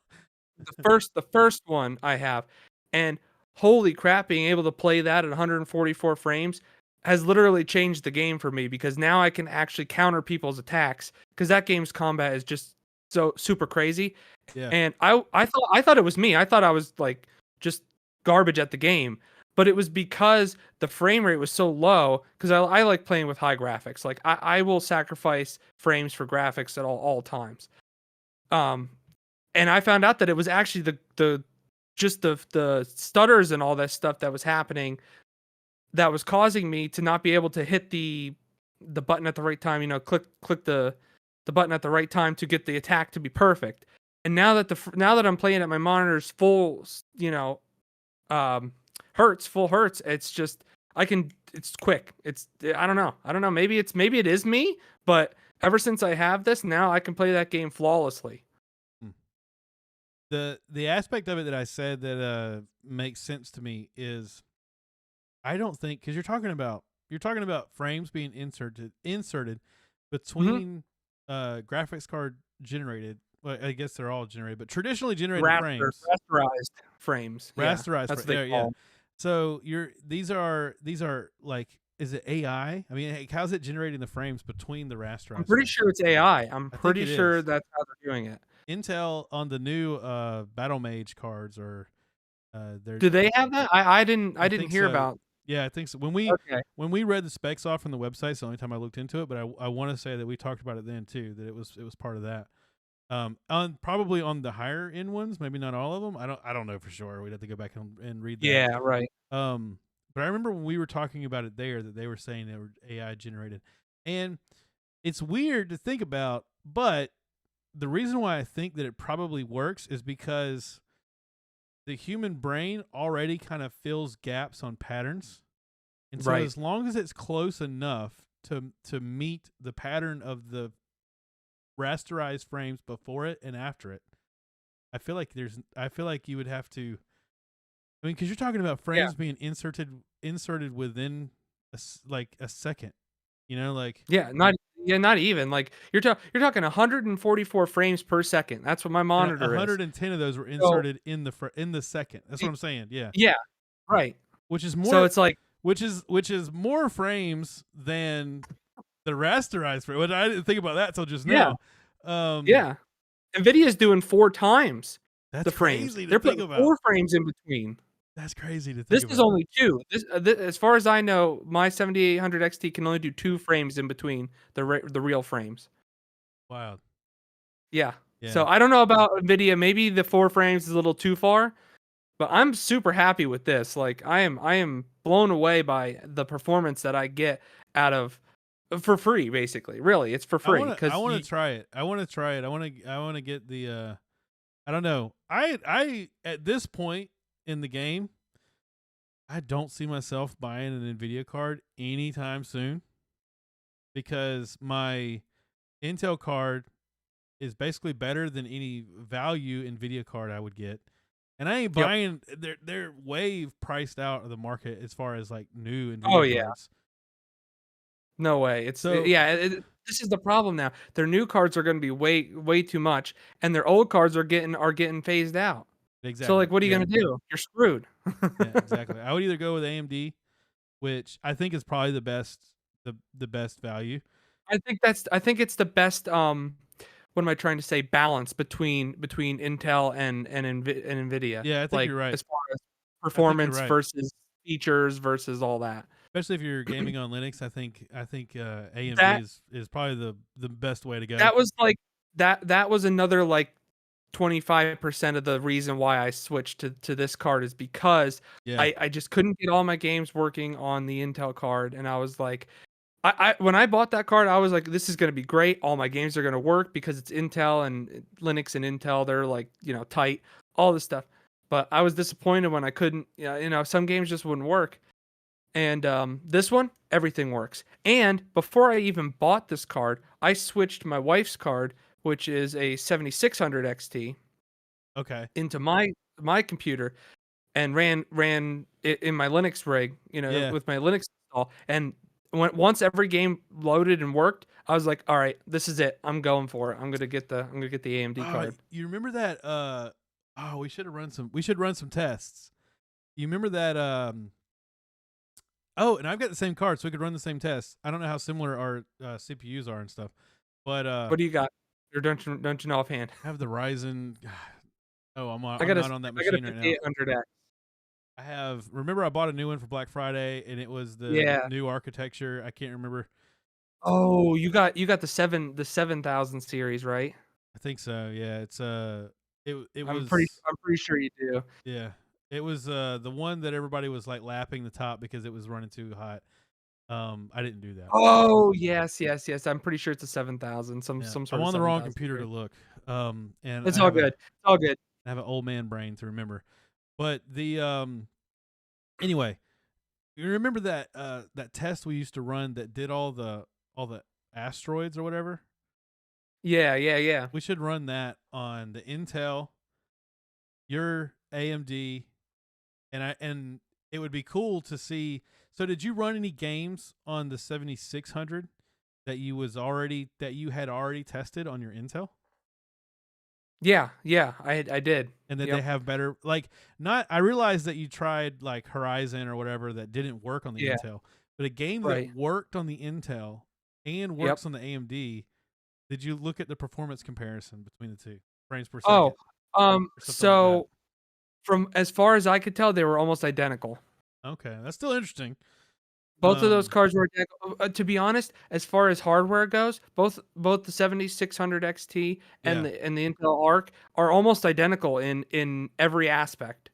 the first one I have, and holy crap, being able to play that at 144 frames has literally changed the game for me because now I can actually counter people's attacks because that game's combat is just so super crazy. Yeah, And I thought it was me. I thought I was like just garbage at the game, but it was because the frame rate was so low. Because I like playing with high graphics. Like I will sacrifice frames for graphics at all times. Um, and I found out that it was actually the just the stutters and all that stuff that was happening that was causing me to not be able to hit the button at the right time. Click the button at the right time to get the attack to be perfect. And now that I'm playing at my monitor's full, um, full hertz, it's just it's quick. I don't know. I don't know. Maybe it is me, but ever since I have this, now I can play that game flawlessly. mm. The aspect of it that I said that makes sense to me is I don't think because you're talking about frames being inserted Hmm. between graphics card generated. Well, I guess they're all generated, but traditionally generated frames, Rasterized frames. Yeah, rasterized. that's what they Yeah, yeah. call 'em. So these are like, is it AI? I mean, how's it generating the frames between the I'm rasterized pretty frames? sure it's AI. I'm I think pretty it sure is. that's how they're doing it. Intel on the new Battle Mage cards are they're Do they have that? I I didn't think hear so. about. Yeah, I think so. Okay. When we read the specs off from the website, it's the only time I looked into it. But I want to say that we talked about it then too. That it was part of that. On probably on the higher end ones, maybe not all of them. I don't know for sure. We'd have to go back and read that. Yeah, right. Um, but I remember when we were talking about it there that they were saying they were AI generated, and it's weird to think about, but the reason why I think that it probably works is because the human brain already kind of fills gaps on patterns. And so Right. as long as it's close enough to meet the pattern of the rasterized frames before it and after it, I feel like you would have to. I mean, because you're talking about Yeah. frames being inserted within like a second. You know, like Yeah. Not even like you're talking 144 frames per second. That's what my and monitor is. 110 of those were So inserted in the second. That's what I'm saying. Yeah, yeah. Right. which is So more it's like which is more frames than the rasterized frame. Which I didn't think about that till just yeah. now. Yeah. Nvidia's doing 4 times That's the frames. crazy to They're think putting about. 4 frames in between. That's crazy to This think is about. only 2. As far as I know, my 7800 XT can only do 2 frames in between the real frames. Wow. Yeah. Yeah. So I don't know about Nvidia. Maybe the 4 frames is a little too far, but I'm super happy with this. Like I am blown away by the performance that I get out of for free. Basically, really, it's for free I because want to try it. I want to try it. I want to get the. I don't know. I at this point in the game, I don't see myself buying an Nvidia card anytime soon because my Intel card is basically better than any value Nvidia card I would get. And I ain't Yep. buying. They're way priced out of the market as far as like new Oh Nvidia yeah. cards. No way. So This is the problem now. Their new cards are going to be way too much, and their old cards are getting phased out. So exactly, like, what are you yeah, going to do? You're screwed. yeah, exactly. I would either go with AMD, which I think is probably the best value. I think it's the best. What am I trying to say? Balance between Intel and Nvidia. Yeah, I think Like you're right. as far as I think you're performance right. versus features versus all that. Especially if you're gaming on Linux, I think AMD That is probably the best way to go. that was like that was another like 25% of the reason why I switched to this card is because Yeah, I just couldn't get all my games working on the Intel card, and I was like, I when I bought that card, I was like, this is gonna be great. All my games are gonna work because it's Intel and Linux and Intel. They're like tight, all this stuff. But I was disappointed when I couldn't. Some games just wouldn't work. And this one, everything works. And before I even bought this card, I switched my wife's card, which is a 7600 XT, okay. into my computer and ran it in my Linux rig, Yeah. with my Linux install. And once every game loaded and worked, I was like, all right, this is it. I'm going for it. I'm gonna get the AMD card. You remember that? We should run some tests. You remember that? Oh, and I've got the same card, so we could run the same tests. I don't know how similar our CPUs are and stuff, but What do you got? Or don't you know offhand? I have the Ryzen. Oh, I'm I I'm got not on that I got a machine right now. 5800X. I have. Remember, I bought a new one for Black Friday, and it was the Yeah. new architecture. I can't remember. Oh, you got the 7000 series, right? I think so. Yeah, it's it I'm was pretty sure you do. yeah, it was the one that everybody was like lapping the top because it was running too hot. I didn't do that. Oh, yes. I'm pretty sure it's a 7000, Yeah, some I'm sort of on the wrong 7000 computer to series. look. And It's all good. It's all good. I have an old man brain to remember. But the anyway, you remember that that test we used to run that did all the asteroids or whatever? Yeah. We should run that on the Intel, your AMD, and it would be cool to see. So did you run any games on the 7600 that you had already tested on your Intel? Yeah, I did. And that they Yep. have better like not I realized that you tried like Horizon or whatever that didn't work on the Yeah, Intel. But a game right. that worked on the Intel and Yep. works on the AMD, did you look at the performance comparison between the two? Frames per Oh, second or something like that. so from as far as I could tell, they were almost identical. Okay, that's still interesting. Both of those cards were identical. To be honest, as far as hardware goes, both the 7600 XT and Yeah, the Intel Arc are almost identical in every aspect.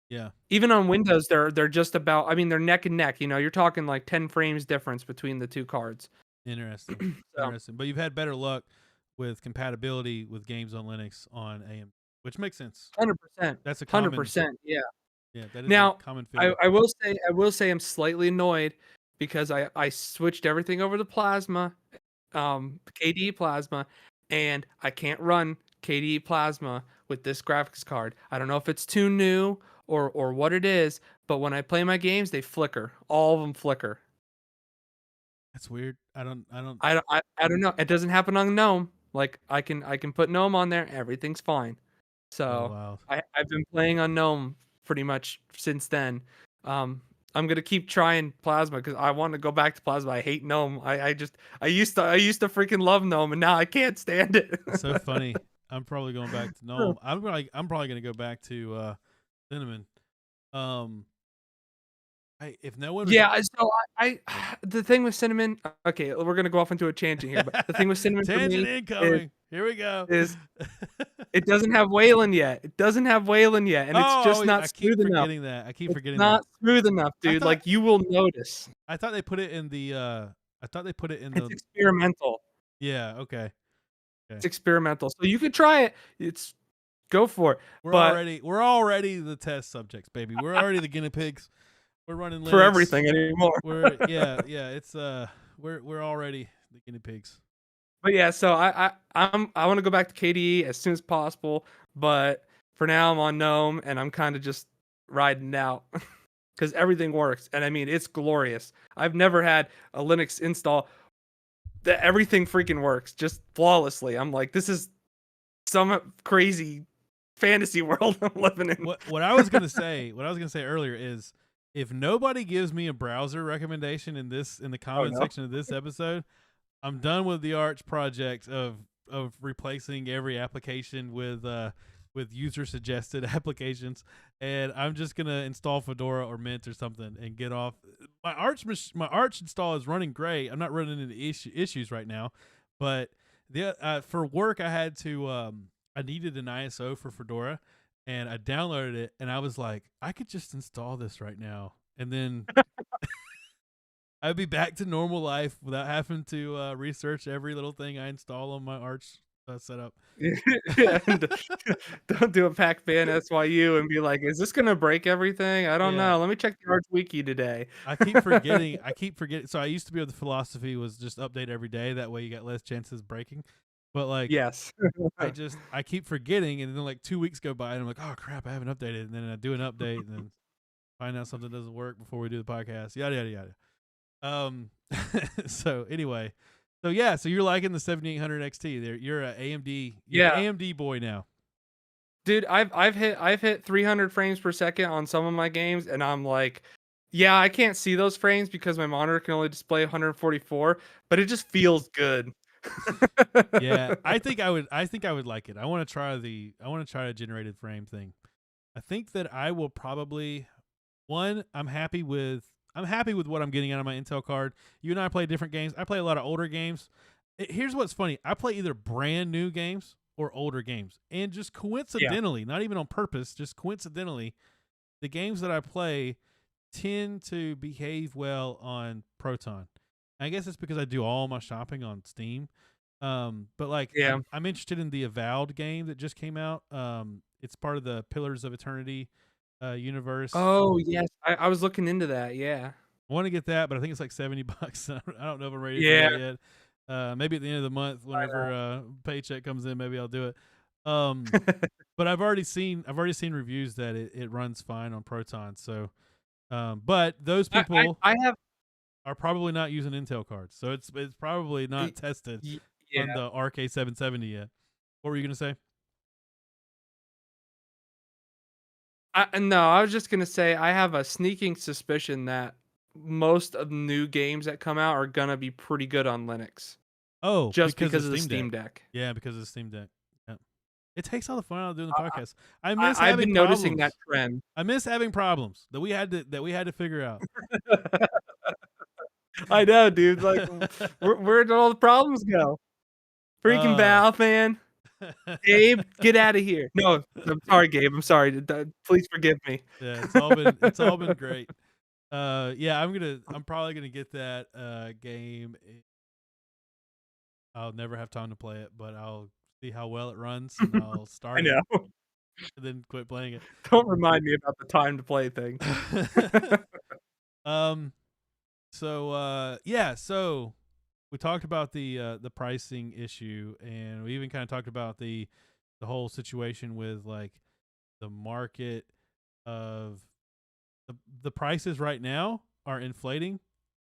yeah, Even on Windows, they're just about. I mean, they're neck and neck. You're talking like 10 frames difference between the two cards. interesting, So interesting. But you've had better luck with compatibility with games on Linux on AMD, which makes sense. 100%. That's a common 100%. Yeah. that is a Now, common I, filter. I will say I will say I'm slightly annoyed because I switched everything over to Plasma, KDE Plasma, and I can't run KDE Plasma with this graphics card. I don't know if it's too new or what it is, but when I play my games, they flicker. All of them flicker. That's weird. I don't. I don't know. It doesn't happen on GNOME. Like I can put GNOME on there, everything's fine. Oh So wow. I've been playing on GNOME pretty much since then. Um, I'm gonna keep trying Plasma because I want to go back to Plasma. I hate GNOME. I used to freaking love GNOME and now I can't stand it. That's so funny. I'm probably going back to GNOME. I'm probably gonna go back to Cinnamon. Um, if no one was Yeah, so the thing with Cinnamon. Okay, we're gonna go off into a tangent here, but the thing with Cinnamon for tangent me is incoming. Here we go. is it doesn't have Wayland yet. It doesn't have Wayland yet, and it's just not I keep smooth enough. forgetting that. I keep It's forgetting that. not smooth enough, I dude. thought Like you will notice. I thought they put it in the I thought they put it in It's the experimental. yeah, okay. It's experimental. So you could try it. It's go for it. But We're already the test subjects, baby. We're already the guinea pigs. We're running Linux. for everything anymore. It's we're already the guinea pigs. But yeah, so I want to go back to KDE as soon as possible. But for now, I'm on GNOME and I'm kind of just riding out because everything works. And I mean, it's glorious. I've never had a Linux install that everything freaking works just flawlessly. I'm like, this is some crazy fantasy world I'm living in. What I was gonna say earlier is if nobody gives me a browser recommendation in the comment section of this episode, I'm done with the Arch project of replacing every application with user suggested applications, and I'm just gonna install Fedora or Mint or something and get off. My Arch install is running great. I'm not running into issues right now, but for work I had to I needed an ISO for Fedora, and I downloaded it, and I was like, I could just install this right now, and then I'd be back to normal life without having to research every little thing I install on my Arch setup. Don't do a Pac-Man SYU and be like, is this gonna break everything? I don't know. Let me check the Arch wiki today. I keep forgetting. So I used to be with the philosophy was just update every day. That way you got less chances of breaking. But like, yes, I keep forgetting, and then like 2 weeks go by, and I'm like, oh crap, I haven't updated. And then I do an update, and then find out something doesn't work before we do the podcast. Yada yada yada. So anyway, so you're liking the 7800 XT. There, you're a AMD. You're an AMD boy now. Dude, I've hit 300 frames per second on some of my games, and I'm like, yeah, I can't see those frames because my monitor can only display 144, but it just feels good. Yeah, I think I would like it. I want to try a generated frame thing. I think that I will probably I'm happy with what I'm getting out of my Intel card. You and I play different games. I play a lot of older games. Here's what's funny. I play either brand new games or older games. And just coincidentally, not even on purpose, just coincidentally, the games that I play tend to behave well on Proton. I guess it's because I do all my shopping on Steam. But like, I'm interested in the Avowed game that just came out. It's part of the Pillars of Eternity universe. Oh yes, I was looking into that. Yeah, I want to get that, but I think it's like $70. I don't know if I'm ready to do that yet. Maybe at the end of the month, whenever paycheck comes in, maybe I'll do it. But I've already seen reviews that it runs fine on Proton. So, but those people are probably not using Intel cards, so it's probably not tested on the RK770 yet. What were you gonna say? No, I was just gonna say I have a sneaking suspicion that most of the new games that come out are gonna be pretty good on Linux. Oh, just because of the Steam Deck. Yeah, because of the Steam Deck. Yeah, it takes all the fun out of doing the podcast. I've been noticing that trend. I miss having problems that we had to figure out. I know, dude. Like, where did all the problems go? Freaking Valve, man. Gabe, get out of here. No, I'm sorry, Gabe. I'm sorry. Please forgive me. Yeah, it's all been great. I'm probably gonna get that game. I'll never have time to play it, but I'll see how well it runs and I'll I start it know. and then quit playing it. Don't remind me about the time to play thing. um. So yeah. So we talked about the pricing issue, and we even kind of talked about the whole situation with like the market of the prices right now are inflating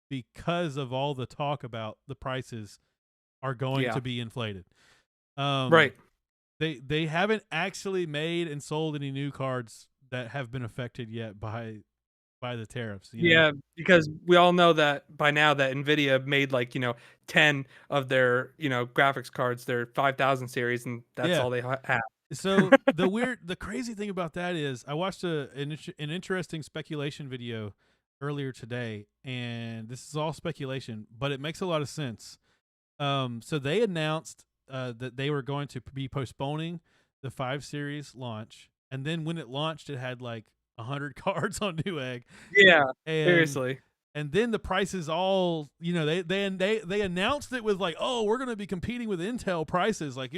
because of all the talk about the prices are going Yeah. to be inflated. Um, Right. they haven't actually made and sold any new cards that have been affected yet by the tariffs. You know. Yeah, because we all know that by now that Nvidia made like, 10 of their, graphics cards, their 5000 series, and that's Yeah. all they have. So the crazy thing about that is I watched an interesting speculation video earlier today, and this is all speculation, but it makes a lot of sense. So they announced that they were going to be postponing the 5 series launch, and then when it launched, it had like 100 cards on Newegg, Yeah, and seriously. and then the prices all they announced it with like, oh, we're going to be competing with Intel prices, like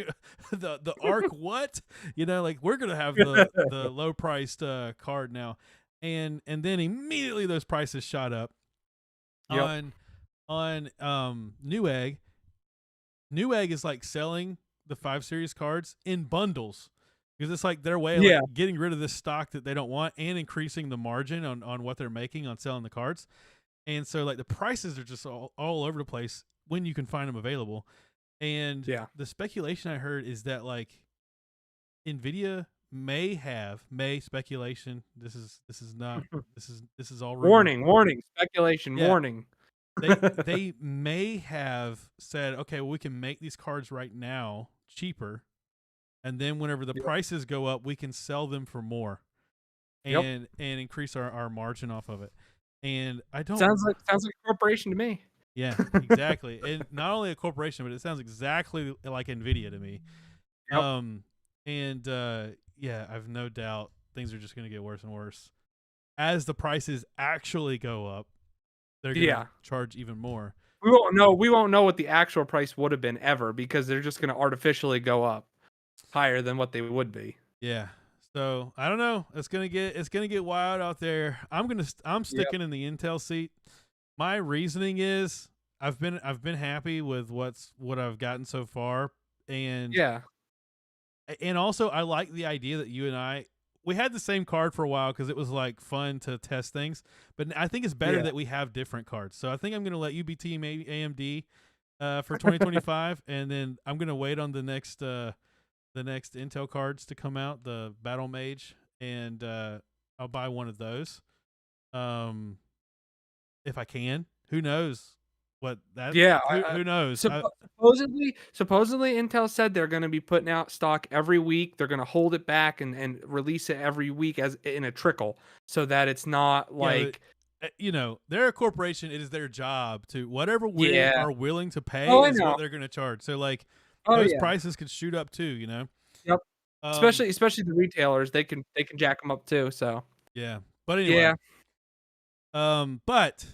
the Arc what, like we're going to have the low priced card now, and then immediately those prices shot up Yep. on Newegg. Newegg is like selling the 5 series cards in bundles because it's like their way of like Yeah. getting rid of this stock that they don't want and increasing the margin on what they're making on selling the cards. And so like the prices are just all over the place when you can find them available. And Yeah. the speculation I heard is that like Nvidia may speculation. This is not this is all rumor. Warning, speculation, Yeah, warning. they may have said, okay, well, we can make these cards right now cheaper, and then whenever the Yep. prices go up, we can sell them for more Yep. and increase our margin off of it. And I don't. Sounds like a corporation to me. Yeah, exactly. And not only a corporation, but it sounds exactly like Nvidia to me. Yep. Um, and yeah, I've no doubt things are just going to get worse and worse as the prices actually go up. They're going to Yeah. charge even more. We won't know what the actual price would have been ever because they're just going to artificially go up higher than what they would be. Yeah. So I don't know. It's gonna get wild out there. I'm Yep. sticking in the Intel seat. My reasoning is I've been happy with what I've gotten so far, and Yeah. also I like the idea that you and I we had the same card for a while because it was like fun to test things. But I think it's better Yeah. that we have different cards. So I think I'm gonna let you be team AMD for 2025, and then I'm gonna wait on the next Intel cards to come out, the Battle Mage, and I'll buy one of those. If I can. Who knows what that? Yeah, Who knows? supposedly Intel said they're going to be putting out stock every week. They're going to hold it back and release it every week as in a trickle, so that it's not Yeah, like they're a corporation. It is their job to whatever we yeah. are willing to pay Oh, I is know. what they're going to charge. So like Oh those yeah. prices could shoot up too. Yep. Um, Especially the retailers, they can jack them up too. So yeah. But anyway, yeah, but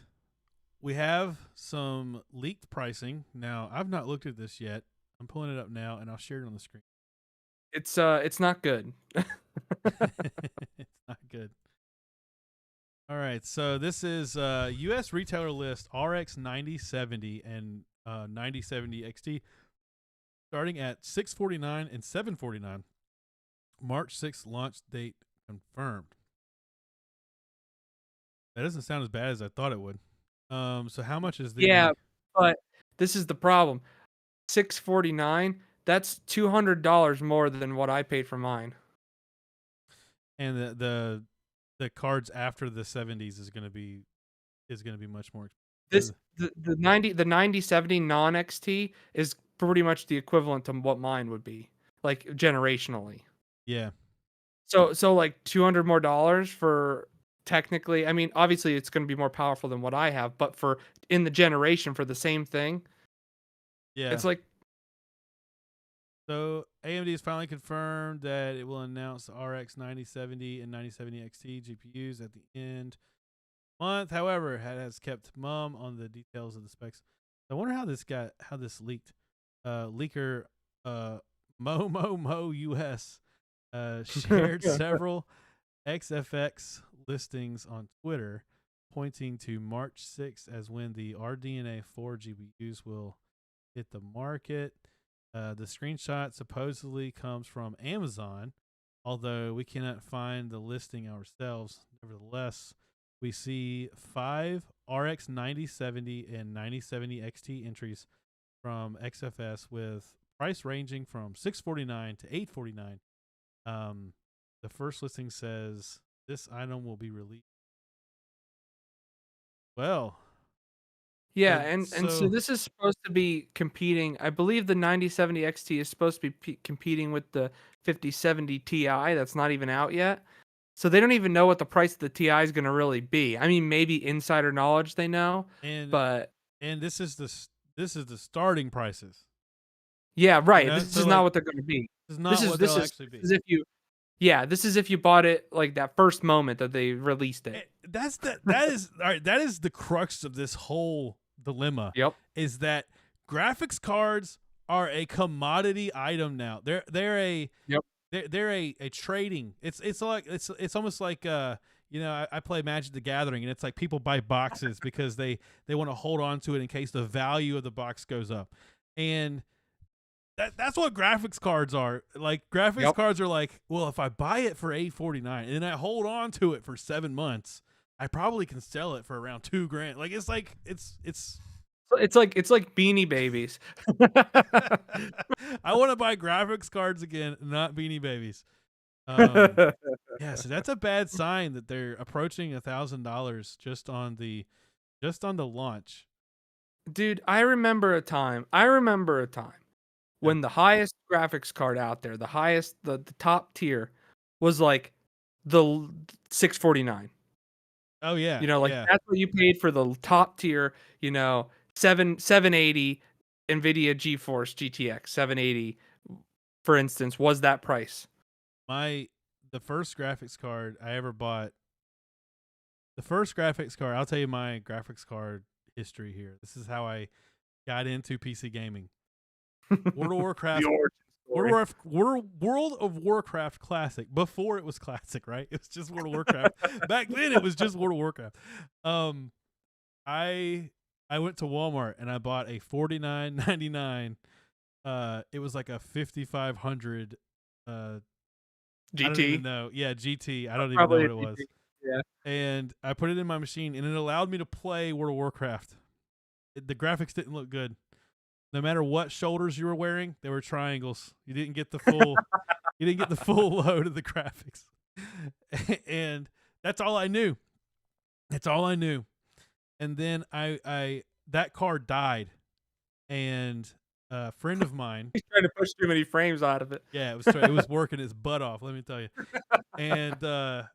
we have some leaked pricing. Now, I've not looked at this yet. I'm pulling it up now, and I'll share it on the screen. it's not good. It's not good. All right, so this is U.S. retailer list RX 9070 and 9070 XT, starting at $649 and $749. March 6th launch date confirmed. That doesn't sound as bad as I thought it would. So how much is the Yeah, but this is the problem. 649. That's $200 more than what I paid for mine. and the cards after the 70s is going to be much more This expensive. the 9070 non XT is pretty much the equivalent to what mine would be, like generationally. Yeah. So like $200 more dollars for technically, I mean, obviously it's going to be more powerful than what I have, but for in the generation for the same thing, Yeah. it's like So AMD has finally confirmed that it will announce the RX 9070 and 9070 XT GPUs at the end of the month. However, it has kept mum on the details of the specs. I wonder how this leaked. leaker Mo US shared several XFX listings on Twitter, pointing to March 6th as when the RDNA 4 GPUs will hit the market. The screenshot supposedly comes from Amazon, although we cannot find the listing ourselves. Nevertheless, we see 5 RX 9070 and 9070 XT entries from XFS with price ranging from $649 to $849. The first listing says this item will be released. Well, Yeah, and and so this is supposed to be competing. I believe the 9070 XT is supposed to be competing with the 5070 Ti that's not even out yet. So they don't even know what the price of the Ti is going to really be. I mean, maybe insider knowledge they know, but this is the starting prices. Yeah, right. You know? This is not what they're going to be. This is not what they'll actually be. This is if you, yeah, this is if you bought it like that first moment that they released it. That is all right. That is the crux of this whole dilemma. Yep. Is that graphics cards are a commodity item now. They're a trading. It's almost like I play Magic the Gathering, and it's like people buy boxes because they want to hold on to it in case the value of the box goes up, and that's what graphics cards are. Like graphics cards are like, well, if I buy it for $849 and then I hold on to it for 7 months, I probably can sell it for around $2,000. Like it's like Beanie Babies. I want to buy graphics cards again, not Beanie Babies. Yeah, so that's a bad sign that they're approaching $1,000 just on the launch. Dude, I remember a time when the highest graphics card out there, the top tier, was like the 649. Oh yeah, that's what you paid for the top tier. 780 Nvidia GeForce GTX 780, for instance, was that price. The first graphics card I ever bought. I'll tell you my graphics card history here. This is how I got into PC gaming. World of Warcraft. World of Warcraft Classic. Before it was Classic, right? It was just World of Warcraft. Back then, it was just World of Warcraft. I went to Walmart and I bought a $49.99. It was like a 5500. GT. I don't even know. Yeah, GT. I don't even know what it was. Yeah. And I put it in my machine, and it allowed me to play World of Warcraft. The graphics didn't look good. No matter what shoulders you were wearing, they were triangles. You didn't get the full load of the graphics. And that's all I knew. And then I that card died. And a friend of mine, he's trying to push too many frames out of it. Yeah, it was working its butt off, let me tell you. And a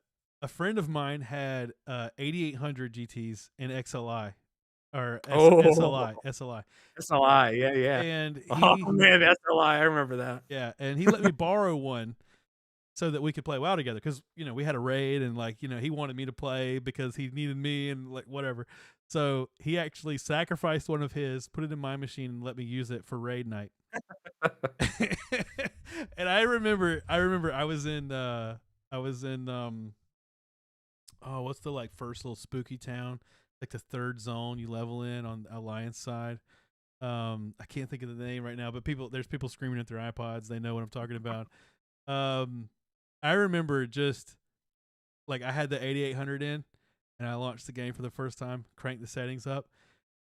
friend of mine had 8800 GTs in XLI. Or SLI. Yeah. And SLI, I remember that. Yeah, and he let me borrow one so that we could play WoW together because we had a raid and he wanted me to play because he needed me and like whatever. So he actually sacrificed one of his, put it in my machine, and let me use it for raid night. And I remember I was in what's the first little spooky town? Like the third zone you level in on Alliance side. I can't think of the name right now, but there's people screaming at their iPods. They know what I'm talking about. I remember just I had the 8800 in, and I launched the game for the first time, cranked the settings up,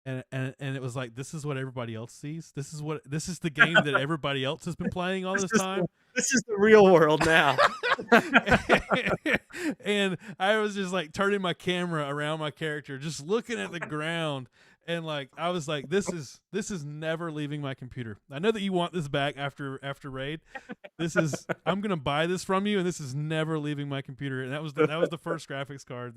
and it was like, this is what everybody else sees. This is the game that everybody else has been playing all this time. This is the real world now. And I was just turning my camera around my character, just looking at the ground, and I was like, this is never leaving my computer. I know that you want this back after raid. I'm gonna buy this from you, and this is never leaving my computer. And that was the first graphics card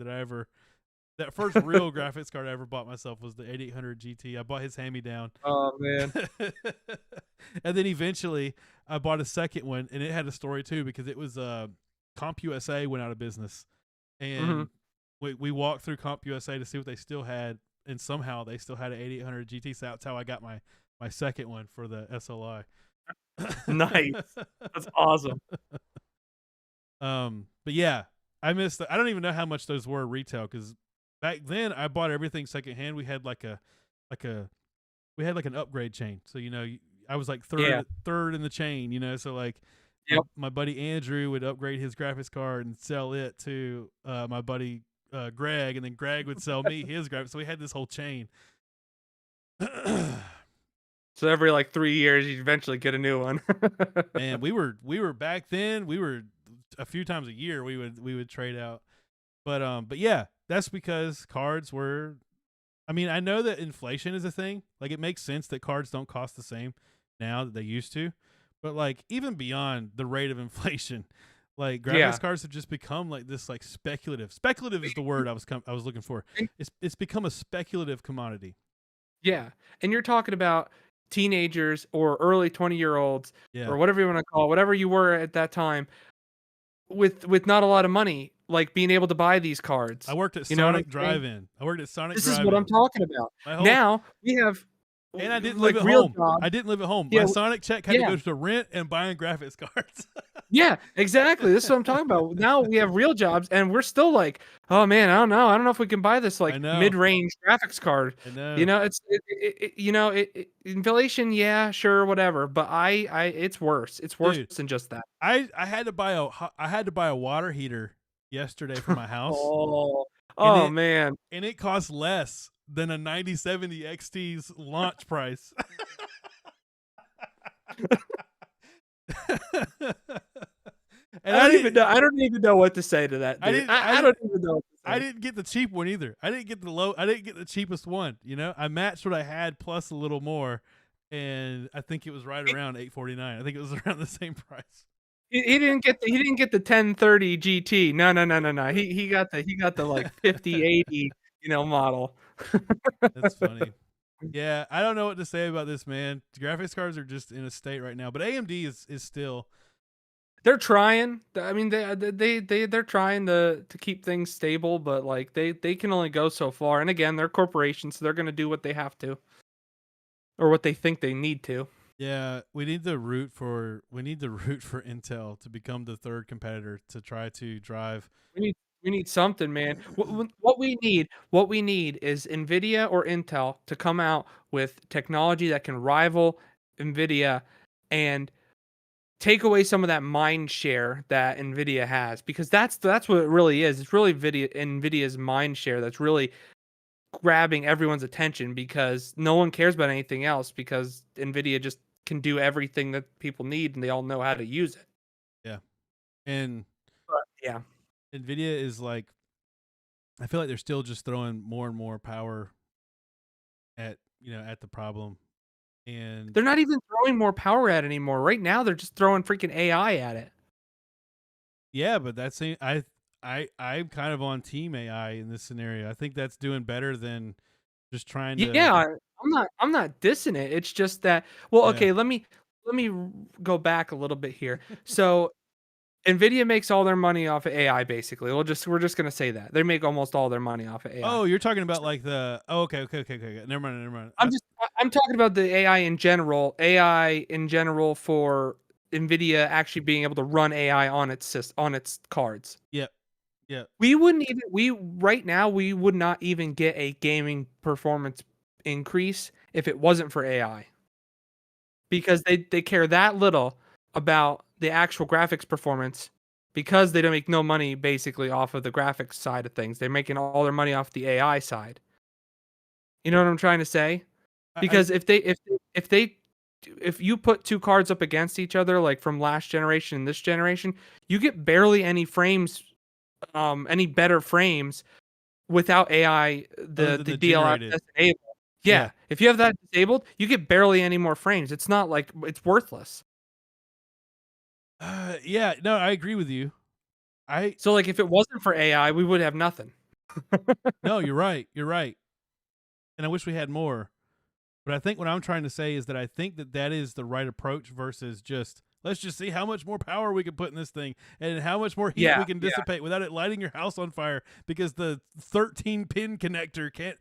that first real graphics card I ever bought myself was the 8800 GT. I bought his hand-me-down. Oh, man. And then eventually I bought a second one, and it had a story too because it was CompUSA went out of business. And we walked through CompUSA to see what they still had, and somehow they still had an 8800 GT. So that's how I got my my second one for the SLI. Nice. That's awesome. But yeah, I missed. I don't even know how much those were retail because back then I bought everything secondhand. We had like an upgrade chain. So I was like Yeah. third in the chain. So like Yep. my buddy Andrew would upgrade his graphics card and sell it to my buddy Greg, and then Greg would sell me his graphics. So we had this whole chain. So every like 3 years, you eventually get a new one. Man, we were back then. We were a few times a year. We would trade out, but yeah, that's because cards were. I mean, I know that inflation is a thing. Like, it makes sense that cards don't cost the same now that they used to, but like even beyond the rate of inflation, like graphics cards have just become like this like speculative. Speculative is the word I was looking for. It's become a speculative commodity. Yeah, and you're talking about teenagers or early 20-year-olds or whatever you want to call it, whatever you were at that time, with not a lot of money, like being able to buy these cards. I worked at Sonic Drive-In. This is what I'm talking about. Now we have, and I didn't like live at real home. jobs. I didn't live at home. Yeah, My Sonic check had to go to rent and buying graphics cards. Yeah, exactly. This is what I'm talking about. Now we have real jobs, and we're still like, oh man, I don't know if we can buy this like mid-range graphics card. I know. It's inflation. Yeah, sure, whatever. But it's worse. It's worse than just that. I had to buy a water heater yesterday for my house. Man, and it costs less than a 9070 XT's launch price. And I don't even know what to say to that. Dude. I don't even know what to say. I didn't get the cheap one either. I didn't get the cheapest one. I matched what I had plus a little more, and I think it was right around $849. I think it was around the same price. He didn't get the 1030 GT. No. He got the like 5080 model. That's funny. Yeah, I don't know what to say about this, man. Graphics cards are just in a state right now, but AMD is still. They're trying. I mean, they're trying to keep things stable, but like they can only go so far. And again, they're corporations, so they're going to do what they have to, or what they think they need to. Yeah, we need to root for Intel to become the third competitor to try to drive. We need something, man. What we need is Nvidia or Intel to come out with technology that can rival Nvidia and take away some of that mind share that Nvidia has, because that's what it really is. It's really Nvidia's mind share that's really grabbing everyone's attention, because no one cares about anything else, because Nvidia just can do everything that people need and they all know how to use it. Yeah. And yeah, Nvidia is like, I feel like they're still just throwing more and more power at the problem. And they're not even throwing more power at it anymore. Right now, they're just throwing freaking AI at it. Yeah, but that's I'm kind of on team AI in this scenario. I think that's doing better than just trying to. Yeah, I'm not dissing it. It's just that. Well, okay, let me go back a little bit here. So, Nvidia makes all their money off of AI. Basically, we're just gonna say that they make almost all their money off of AI. Oh, you're talking about like the. Oh, okay. Never mind. I'm talking about the AI in general. AI in general for Nvidia actually being able to run AI on its cards. Yep. Right now we would not even get a gaming performance increase if it wasn't for AI. Because they care that little about the actual graphics performance, because they don't make no money basically off of the graphics side of things. They're making all their money off the AI side. You know what I'm trying to say? Because if you put two cards up against each other, like from last generation and this generation, you get barely any frames, any better frames without AI, the DLSS enabled. Yeah, if you have that disabled, you get barely any more frames. It's not like it's worthless. Yeah, no, I agree with you. So like if it wasn't for AI, we would have nothing. No, you're right. And I wish we had more. But I think what I'm trying to say is that I think that is the right approach versus just let's just see how much more power we can put in this thing and how much more heat Yeah, we can yeah. dissipate without it lighting your house on fire because the 13 pin connector can't.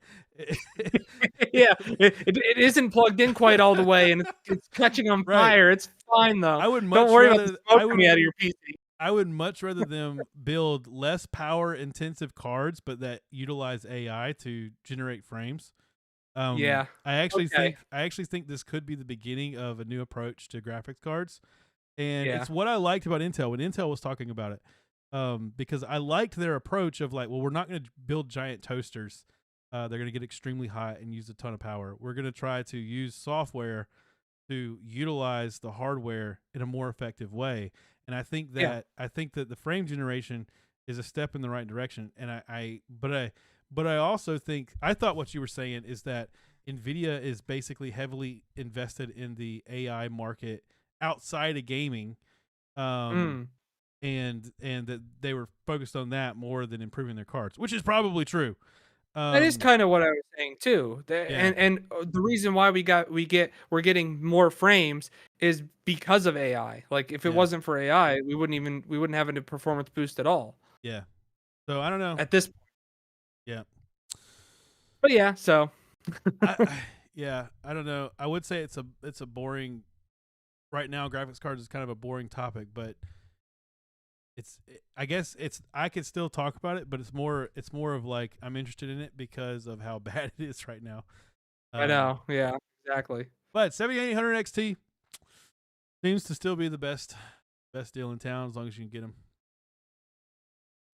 Yeah, it isn't plugged in quite all the way, and it's catching on Right. fire. It's fine though. I would Don't much worry about the rather smoke coming out of your PC. I would much rather them build less power intensive cards, but that utilize AI to generate frames. Yeah. I actually Okay. think this could be the beginning of a new approach to graphics cards, and Yeah. it's what I liked about Intel when Intel was talking about it. Because I liked their approach of like, well, we're not going to build giant toasters. They're going to get extremely hot and use a ton of power. We're going to try to use software to utilize the hardware in a more effective way. And I think Yeah. that the frame generation is a step in the right direction. And but I also think I thought what you were saying is that Nvidia is basically heavily invested in the AI market outside of gaming. Um, Mm. and that they were focused on that more than improving their cards, which is probably true. That is kind of what I was saying too. Yeah, And the reason why we're getting more frames is because of AI. Like if it yeah, wasn't for AI, we wouldn't have a performance boost at all yeah. So I don't know. at this. Yeah, But yeah, so yeah, I don't know. I would say it's a boring right now. Graphics cards is kind of a boring topic, but I guess I could still talk about it, but it's more of like I'm interested in it because of how bad it is right now. I know. Yeah, exactly. But 7800 XT seems to still be the best deal in town as long as you can get them.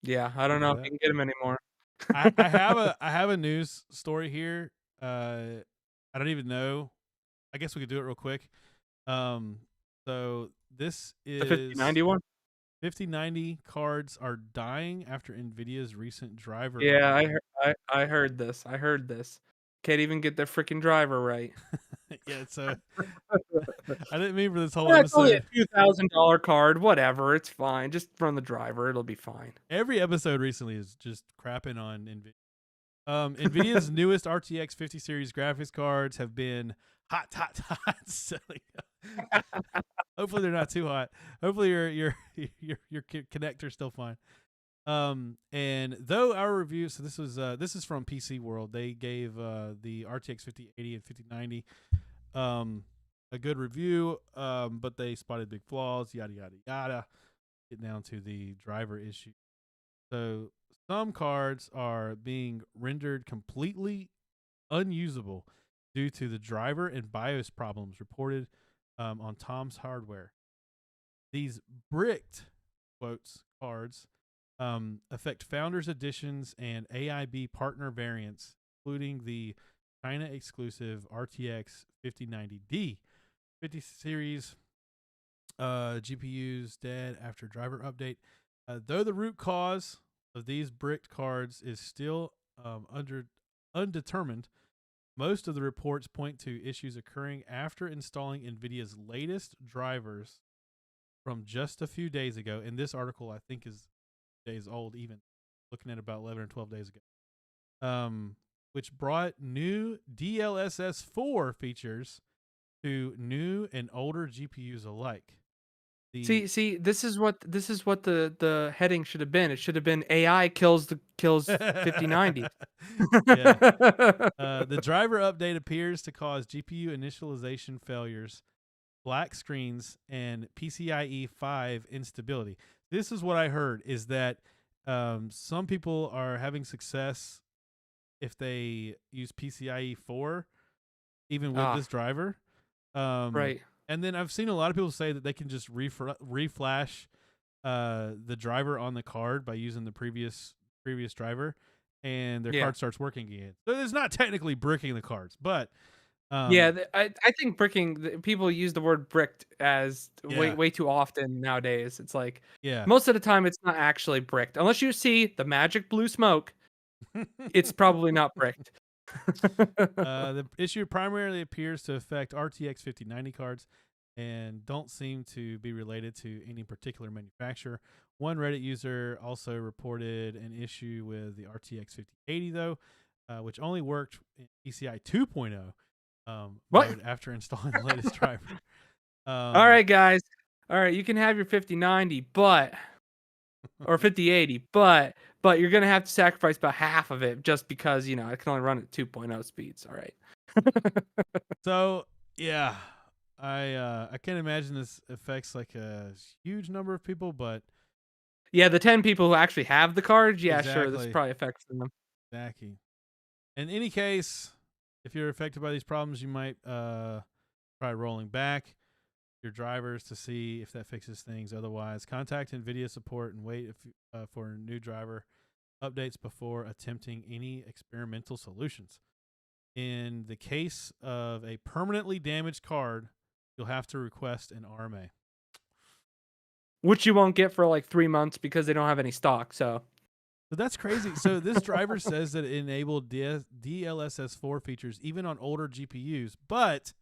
Yeah, I don't know if you can get them anymore. I have a news story here. I don't even know. I guess we could do it real quick. So this The is 5091. 5090 cards are dying after Nvidia's recent driver. Yeah, update. I heard this. I heard this. Can't even get their freaking driver right. Yeah, so I didn't mean for this whole Yeah, it's only a episode. few $1,000 card. Whatever, it's fine. Just run the driver. It'll be fine. Every episode recently is just crapping on Nvidia. Nvidia's newest RTX 50 series graphics cards have been hot selling. Hopefully they're not too hot. Hopefully your connector's still fine. And though our review, so this is from PCWorld. They gave the RTX 5080 and 5090 a good review, but they spotted big flaws, yada yada yada. Get down to the driver issue. So some cards are being rendered completely unusable due to the driver and BIOS problems reported on Tom's Hardware. These bricked quotes cards affect Founders Editions and AIB partner variants, including the China exclusive RTX 5090D. 50 series GPUs dead after driver update. Though the root cause of these bricked cards is still undetermined, most of the reports point to issues occurring after installing NVIDIA's latest drivers from just a few days ago. And this article, I think, is days old, even looking at about 11 or 12 days ago, which brought new DLSS 4 features to new and older GPUs alike. See, this is what the heading should have been. It should have been AI kills 5090. Yeah. The driver update appears to cause GPU initialization failures, black screens, and PCIe 5 instability. This is what I heard, is that some people are having success if they use PCIe 4, even with this driver. Right. And then I've seen a lot of people say that they can just reflash the driver on the card by using the previous driver, and their card starts working again. So it's not technically bricking the cards, but I think bricking. People use the word bricked as way too often nowadays. It's like most of the time it's not actually bricked, unless you see the magic blue smoke. It's probably not bricked. The issue primarily appears to affect RTX 5090 cards and don't seem to be related to any particular manufacturer. One Reddit user also reported an issue with the RTX 5080, though, which only worked in PCI 2.0 mode after installing the latest driver. All right, guys. all right, you can have your 5090, but or 5080, but you're gonna have to sacrifice about half of it just because it can only run at 2.0 speeds. All right. So yeah, I can't imagine this affects like a huge number of people, but Yeah, the 10 people who actually have the cards, yeah, sure, this exactly, probably affects them. exactly. In any case, if you're affected by these problems, you might try rolling back your drivers to see if that fixes things. Otherwise, contact Nvidia support and wait for new driver updates before attempting any experimental solutions. In the case of a permanently damaged card, you'll have to request an RMA. Which you won't get for like 3 months because they don't have any stock. So But that's crazy. So this driver says that it enabled DLSS4 features even on older GPUs, but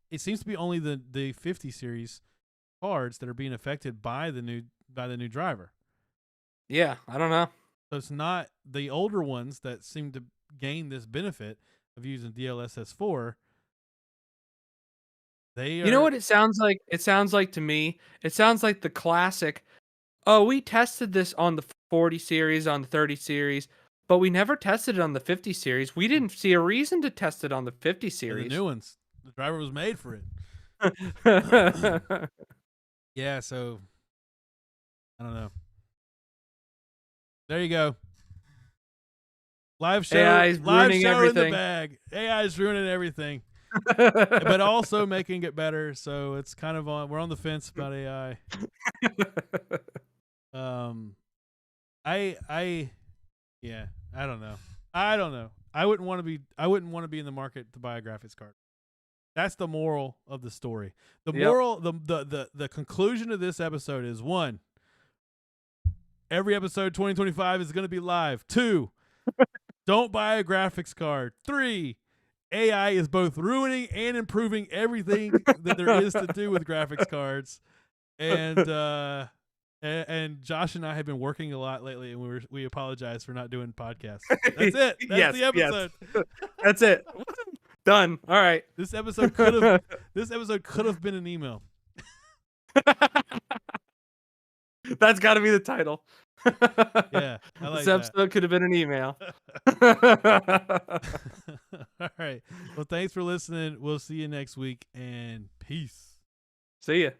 it seems to be only the 50 series cards that are being affected by the new driver. yeah, I don't know. So it's not the older ones that seem to gain this benefit of using DLSS4. They are, You know what it sounds like? It sounds like to me, it sounds like the classic, oh, we tested this on the 40 series, on the 30 series, but we never tested it on the 50 series. We didn't see a reason to test it on the 50 the series. new ones. The driver was made for it. Yeah, so I don't know. There you go. Live show, AI's live ruining show everything. in the bag. AI is ruining everything, but also making it better. So it's kind of we're on the fence about AI. Yeah, I don't know. I wouldn't want to be in the market to buy a graphics card. That's the moral of the story. The Yep. moral, the conclusion of this episode is: 1, every episode 2025 is going to be live. 2, don't buy a graphics card. 3, AI is both ruining and improving everything that there is to do with graphics cards. And Josh and I have been working a lot lately, and we apologize for not doing podcasts. That's it. That's the episode. Yes. That's it. Done. All right. This episode could have been an email. That's got to be the title. Yeah, I like this episode could have been an email. All right. Well, thanks for listening. We'll see you next week, and peace. See ya.